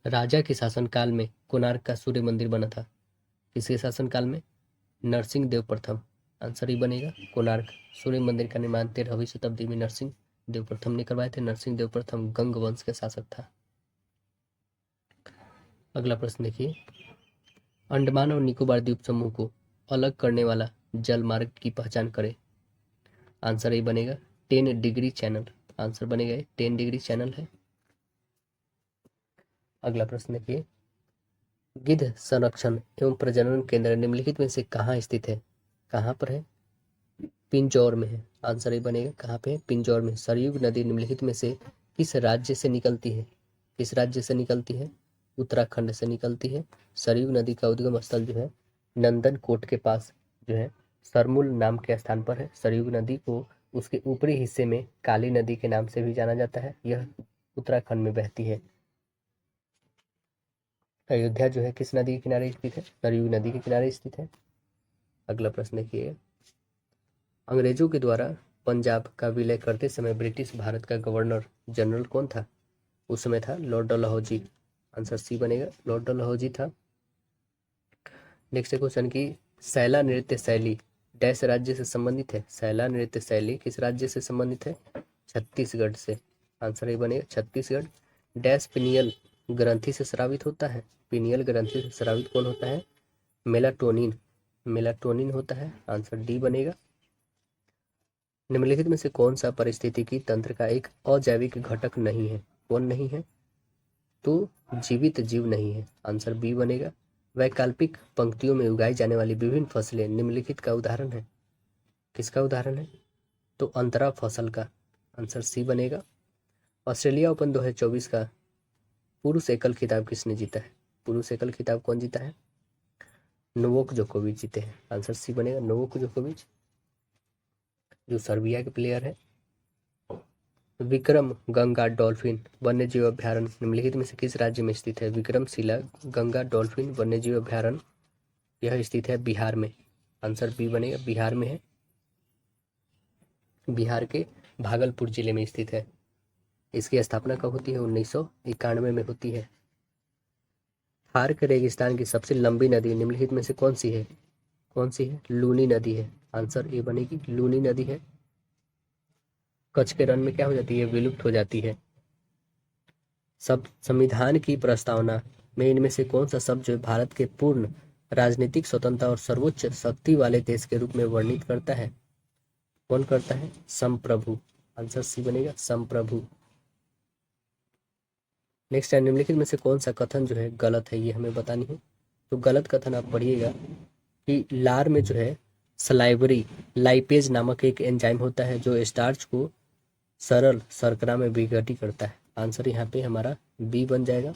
राजा के शासनकाल में कोणार्क का सूर्य मंदिर बना था? किसके शासनकाल में? नरसिंह देव प्रथम। आंसर ही बनेगा कोणार्क। सूर्य मंदिर का निर्माण 13वीं शताब्दी में नरसिंह देव प्रथम ने करवाए थे। नरसिंह देव प्रथम गंग वंश के शासक था। अगला प्रश्न देखिए, अंडमान और निकोबार द्वीप समूह को अलग करने वाला जल मार्ग की पहचान करें। आंसर ही बनेगा 10 डिग्री चैनल। आंसर बनेगा 10 डिग्री चैनल है। अगला प्रश्न देखिए, गिद्ध संरक्षण एवं प्रजनन केंद्र निम्नलिखित में से कहाँ स्थित है? कहाँ पर है? पिंजौर में है। आंसर ही बनेगा कहाँ पे है? पिंजौर में। सरयूग नदी निम्नलिखित में से किस राज्य से निकलती है? किस राज्य से निकलती है? उत्तराखंड से निकलती है। सरयूग नदी का उद्गम स्थल जो है नंदन कोट के पास जो है सरमुल नाम के स्थान पर है। सरयूग नदी को उसके ऊपरी हिस्से में काली नदी के नाम से भी जाना जाता है। यह उत्तराखंड में बहती है। अयोध्या जो है किस नदी के किनारे स्थित है? सरयू नदी के किनारे स्थित है। अगला प्रश्न देखिए, अंग्रेजों के द्वारा पंजाब का विलय करते समय ब्रिटिश भारत का गवर्नर जनरल कौन था? उस समय था लॉर्ड डलहौजी। आंसर सी बनेगा, लॉर्ड डलहौजी था। नेक्स्ट क्वेश्चन की सैला नृत्य शैली डैश राज्य से संबंधित है? सैला नृत्य शैली किस राज्य से संबंधित है? छत्तीसगढ़ से। आंसर ही बनेगा छत्तीसगढ़। डैश पिनियल ग्रंथि से स्रावित होता है? पिनियल ग्रंथि से स्रावित कौन होता है? मेलाटोनिन। मेलाटोनिन होता है। आंसर डी बनेगा। निम्नलिखित में से कौन सा पारिस्थितिकी तंत्र का एक अजैविक घटक नहीं है? कौन नहीं है? तो जीवित जीव नहीं है। आंसर बी बनेगा। वैकल्पिक पंक्तियों में उगाई जाने वाली विभिन्न फसलें निम्नलिखित का उदाहरण है? किसका उदाहरण है? तो अंतरा फसल का। आंसर सी बनेगा। ऑस्ट्रेलिया ओपन 2024 का पुरुष एकल खिताब किसने जीता है? पुरुष एकल खिताब कौन जीता है? नोवाक जोकोविच जीते हैं। आंसर सी बनेगा, नोवाक जोकोविच, जो सर्बिया के प्लेयर है। विक्रम गंगा डॉल्फिन वन्यजीव अभ्यारण्य निम्नलिखित में से किस राज्य में स्थित है? विक्रमशिला गंगा डॉल्फिन वन्यजीव अभ्यारण्य यह स्थित है बिहार में। आंसर बी बनेगा, बिहार में है। बिहार के भागलपुर जिले में स्थित है। इसकी स्थापना कब होती है? 1991 में होती है। थार के रेगिस्तान की सबसे लंबी नदी निम्नलिखित में से कौन सी है? कौन सी है? लूनी नदी है। आंसर ए बनेगी, लूनी नदी है। कच्छ के रण में क्या हो जाती है? विलुप्त हो जाती है। सब संविधान की प्रस्तावना में इनमें से कौन सा शब्द जो भारत के पूर्ण राजनीतिक स्वतंत्रता और सर्वोच्च शक्ति वाले देश के रूप में वर्णित करता है? कौन करता है? संप्रभु। आंसर सी बनेगा, संप्रभु। नेक्स्ट है, निम्नलिखित में से कौन सा कथन जो है गलत है, ये हमें बतानी है। तो गलत कथन आप पढ़िएगा कि लार में जो है सलाइवरी लाइपेज नामक एक एंजाइम होता है जो स्टार्च को सरल शर्करा में विघटित करता है। आंसर यहाँ पे हमारा बी बन जाएगा।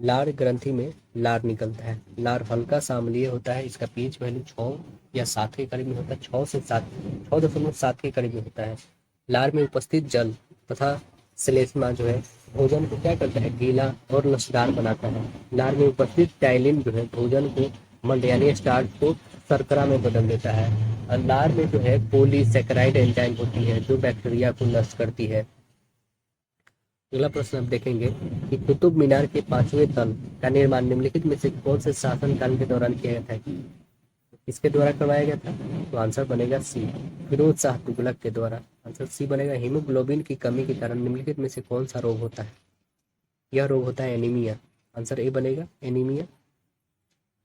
लार ग्रंथि में लार निकलता है। लार हल्का सा अम्लीय होता है। इसका पीएच वैल्यू 6 या 7 के करीब में होता है। 6 से 7, 6.7 के करीब में होता है। लार में उपस्थित जल तथा श्लेष्मा जो है भोजन को क्या करता है? गीला और लसदार बनाता है। लार में उपस्थित टाइलिन जो है भोजन को मंड यानी स्टार्च को शर्करा में बदल देता है। और लार में जो है पॉलीसैकेराइड एंजाइम होती है जो बैक्टीरिया को नष्ट करती है। अगला प्रश्न आप देखेंगे कि कुतुब मीनार के 5वें तल का निर्माण निम्नलिखित में से कौन से शासनकाल के दौरान किया गया था? किसके द्वारा करवाया गया था? तो आंसर बनेगा सी, फिरोज शाह तुगलक के द्वारा। आंसर सी बनेगा। हीमोग्लोबिन की कमी के कारण निम्नलिखित में से कौन सा रोग होता है? यह रोग होता है एनीमिया। आंसर ए बनेगा, एनीमिया।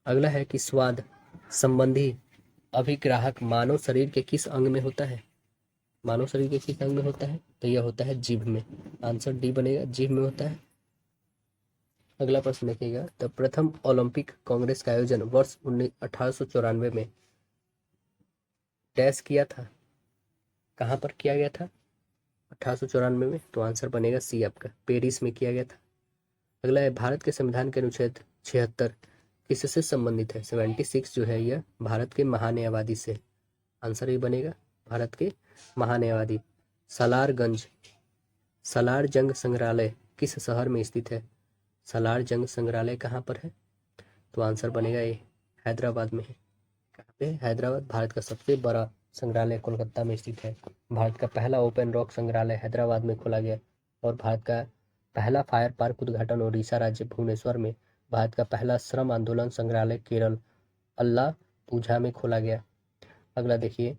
अगला है कि स्वाद संबंधी अभिग्राहक मानव शरीर के किस अंग में होता है? मानव शरीर के किस अंग में होता है? तो यह होता है जीभ में। आंसर डी बनेगा, जीभ में होता है। अगला प्रश्न देखिएगा, तो प्रथम ओलंपिक कांग्रेस का आयोजन वर्ष 1894 में डैश किया था? कहाँ पर किया गया था 1894 में? तो आंसर बनेगा सी आपका, पेरिस में किया गया था। अगला है, भारत के संविधान के अनुच्छेद 76 किससे संबंधित है? 76 जो है यह भारत के महान्यायवादी से। आंसर ये बनेगा, भारत के महान्यायवादी। सालारगंज सालार जंग संग्रहालय किस शहर में स्थित है? सालार जंग संग्रहालय कहाँ पर है? तो आंसर बनेगा ए, हैदराबाद में है। कहाँ पे? हैदराबाद। भारत का सबसे बड़ा संग्रहालय कोलकाता में स्थित है। भारत का पहला ओपन रॉक संग्रहालय हैदराबाद में खोला गया। और भारत का पहला फायर पार्क उद्घाटन ओडिशा राज्य भुवनेश्वर में। भारत का पहला श्रम आंदोलन संग्रहालय केरल अल्लाह पूझा में खोला गया। अगला देखिए,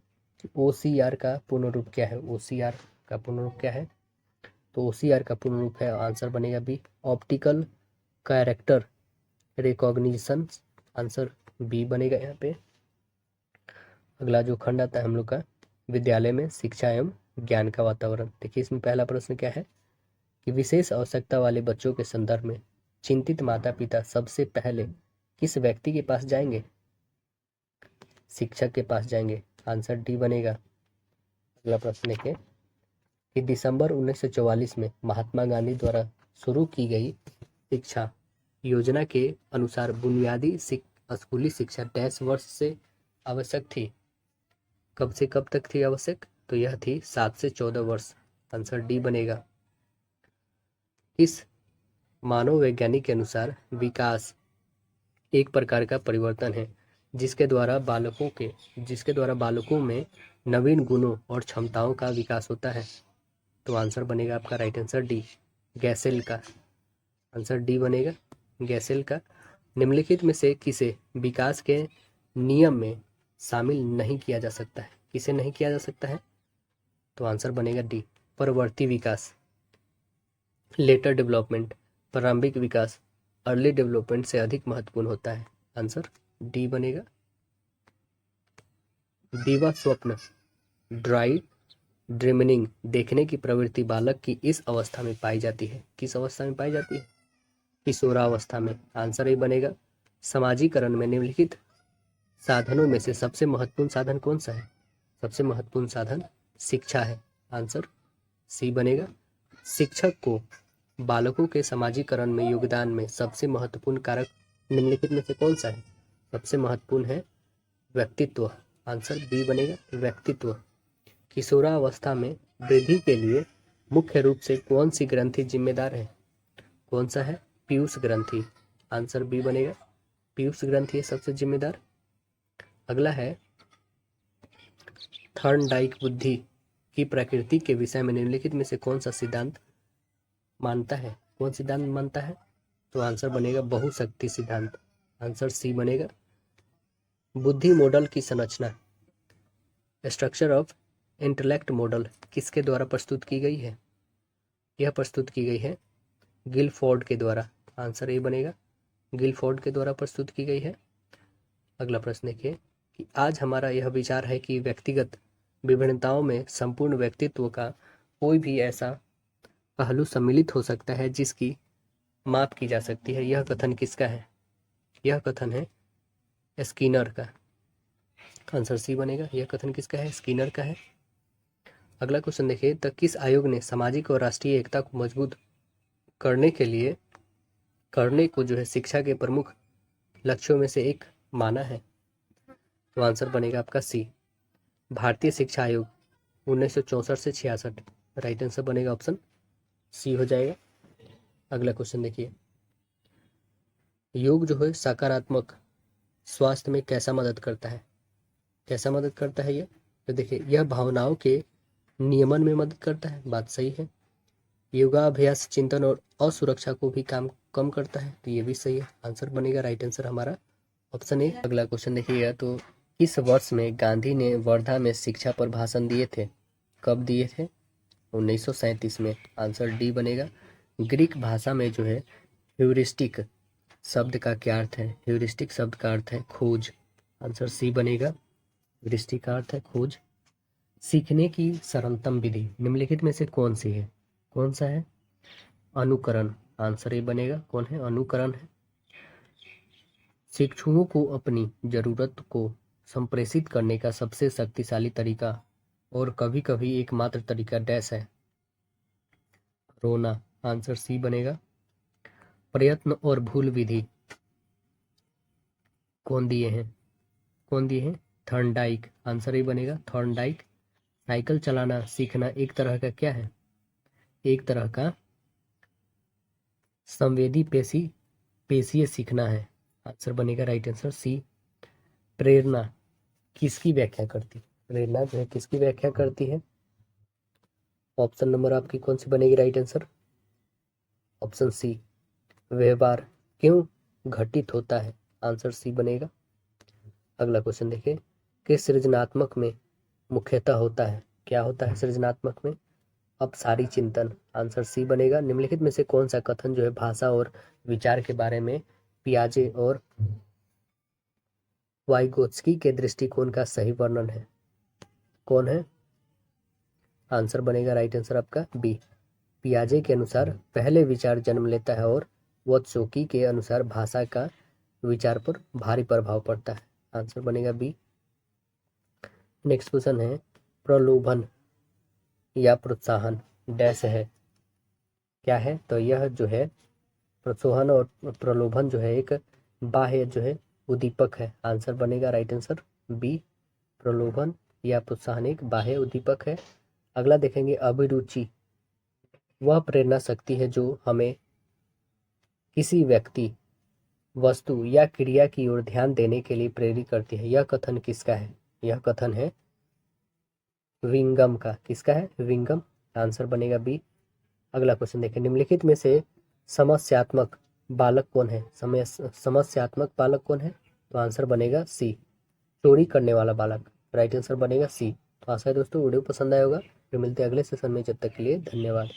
OCR का पूर्ण रूप क्या है? OCR का पूर्ण रूप क्या है? तो OCR का पूर्ण रूप है, आंसर बनेगा B, optical character recognition. Answer B बनेगा यहाँ पे। अगला जो खंड आता है हम लोग का, विद्यालय में शिक्षा एवं ज्ञान का वातावरण। देखिए इसमें पहला प्रश्न क्या है कि विशेष आवश्यकता वाले बच्चों के संदर्भ में चिंतित माता पिता सबसे पहले किस व्यक्ति के पास जाएंगे? शिक्षक के पास जाएंगे। आंसर डी बनेगा। अगला प्रश्न देखिए कि दिसंबर 1944 में महात्मा गांधी द्वारा शुरू की गई शिक्षा योजना के अनुसार बुनियादी स्कूली शिक्षा डैश वर्ष से आवश्यक थी? कब से कब तक थी आवश्यक? तो यह थी 7 से 14 वर्ष। आंसर डी बनेगा। इस मानव वैज्ञानिक के अनुसार विकास एक प्रकार का परिवर्तन है जिसके द्वारा बालकों में नवीन गुणों और क्षमताओं का विकास होता है। तो आंसर बनेगा आपका राइट आंसर डी, गैसेल का। आंसर डी बनेगा, गैसेल का। निम्नलिखित में से किसे विकास के नियम में शामिल नहीं किया जा सकता है? किसे नहीं किया जा सकता है? तो आंसर बनेगा डी, परवर्ती विकास। लेटर डेवलपमेंट, प्रारंभिक विकास अर्ली डेवलपमेंट से अधिक महत्वपूर्ण होता है। आंसर डी बनेगा। दीवा स्वप्न ड्राई ड्रीमिंग देखने की प्रवृत्ति बालक की इस अवस्था में पाई जाती है। किस अवस्था में पाई जाती है? किशोरावस्था में। आंसर ए बनेगा। समाजीकरण में निम्नलिखित साधनों में से सबसे महत्वपूर्ण साधन कौन सा है? सबसे महत्वपूर्ण साधन शिक्षा है, आंसर सी बनेगा। शिक्षक को बालकों के समाजीकरण में योगदान में सबसे महत्वपूर्ण कारक निम्नलिखित में से कौन सा है? सबसे महत्वपूर्ण है व्यक्तित्व, आंसर बी बनेगा व्यक्तित्व। किशोरावस्था में वृद्धि के लिए मुख्य रूप से कौन सी ग्रंथि जिम्मेदार है? कौन सा है? पीयूष ग्रंथि, आंसर बी बनेगा पीयूष ग्रंथि है सबसे जिम्मेदार। अगला है थॉर्नडाइक बुद्धि की प्रकृति के विषय में निम्नलिखित में से कौन सा सिद्धांत मानता है? कौन सिद्धांत मानता है? तो आंसर बनेगा बहुशक्ति सिद्धांत, आंसर सी बनेगा। बुद्धि मॉडल की संरचना, स्ट्रक्चर ऑफ इंटेलेक्ट मॉडल किसके द्वारा प्रस्तुत की गई है? यह प्रस्तुत की गई है गिलफोर्ड के द्वारा, आंसर ए बनेगा गिलफोर्ड के द्वारा प्रस्तुत की गई है। अगला प्रश्न देखिए कि आज हमारा यह विचार है कि व्यक्तिगत विभिन्नताओं में संपूर्ण व्यक्तित्व का कोई भी ऐसा पहलू सम्मिलित हो सकता है जिसकी माप की जा सकती है। यह कथन किसका है? यह कथन है स्किनर का, आंसर सी बनेगा। यह कथन किसका है? स्किनर का है। अगला क्वेश्चन देखिए, तो किस आयोग ने सामाजिक और राष्ट्रीय एकता को मजबूत करने को जो है शिक्षा के प्रमुख लक्ष्यों में से एक माना है? तो आंसर बनेगा आपका सी, भारतीय शिक्षा आयोग 1964 से 66। राइट आंसर बनेगा ऑप्शन सी हो जाएगा। अगला क्वेश्चन देखिए, योग जो है सकारात्मक स्वास्थ्य में कैसा मदद करता है? कैसा मदद करता है ये? तो देखिए, यह भावनाओं के नियमन में मदद करता है, बात सही है। योगाभ्यास चिंतन और असुरक्षा को भी कम करता है, तो ये भी सही है। आंसर बनेगा राइट आंसर हमारा ऑप्शन ए। अगला क्वेश्चन देखिएगा, तो इस वर्ष में गांधी ने वर्धा में शिक्षा पर भाषण दिए थे, कब दिए थे? 1937 में, आंसर डी बनेगा। ग्रीक भाषा में जो है ह्यूरिस्टिक शब्द का क्या अर्थ है? ह्यूरिस्टिक शब्द का अर्थ है खोज, आंसर सी बनेगा। ह्यूरिस्टिक का अर्थ है खोज। सीखने की सरलतम विधि निम्नलिखित में से कौन सी है? कौन सा है? अनुकरण, आंसर ए बनेगा। कौन है? अनुकरण है। शिक्षुओं को अपनी जरूरत को संप्रेषित करने का सबसे शक्तिशाली तरीका और कभी कभी एकमात्र तरीका डैश है? रोना, आंसर सी बनेगा। प्रयत्न और भूल विधि कौन दिए हैं? थॉर्नडाइक, आंसर ही बनेगा थॉर्नडाइक। साइकिल चलाना सीखना एक तरह का क्या है? एक तरह का संवेदी पेशीय सीखना है, आंसर बनेगा राइट आंसर सी। प्रेरणा किसकी व्याख्या करती है? प्रेरणा जो है किसकी व्याख्या करती है? ऑप्शन नंबर आपकी कौन सी बनेगी राइट आंसर? ऑप्शन सी, व्यवहार क्यों घटित होता है, आंसर सी बनेगा। अगला क्वेश्चन देखिए कि सृजनात्मक में मुख्यतः होता है, क्या होता है सृजनात्मक में? अपसारी चिंतन, आंसर सी बनेगा। निम्नलिखित में से कौन सा कथन जो है भाषा और विचार के बारे में पियाजे और वाइगोत्स्की के दृष्टिकोण का सही वर्णन है? कौन है? आंसर बनेगा राइट आंसर आपका बी। पियाजे के अनुसार पहले विचार जन्म लेता है और वोत्सोकी के अनुसार भाषा का विचार पर भारी प्रभाव पड़ता है, आंसर बनेगा बी। नेक्स्ट क्वेश्चन है, प्रलोभन या प्रोत्साहन डैश है, क्या है? तो यह जो है प्रोत्साहन और प्रलोभन जो है एक बाह्य जो है उद्दीपक है, आंसर बनेगा राइट आंसर बी। प्रलोभन या प्रोत्साहन एक बाह्य उद्दीपक है। अगला देखेंगे, अभिरुचि वह प्रेरणा शक्ति है जो हमें किसी व्यक्ति, वस्तु या क्रिया की ओर ध्यान देने के लिए प्रेरित करती है। यह कथन किसका है? यह कथन है विंगम का। किसका है? विंगम, आंसर बनेगा बी। अगला क्वेश्चन देखें, निम्नलिखित में से समस्यात्मक बालक कौन है? समस्यात्मक बालक कौन है? तो आंसर बनेगा सी, चोरी करने वाला बालक, राइट आंसर बनेगा सी। तो आशा है दोस्तों वीडियो पसंद आया होगा। फिर मिलते हैं अगले सेशन में, जब तक के लिए धन्यवाद।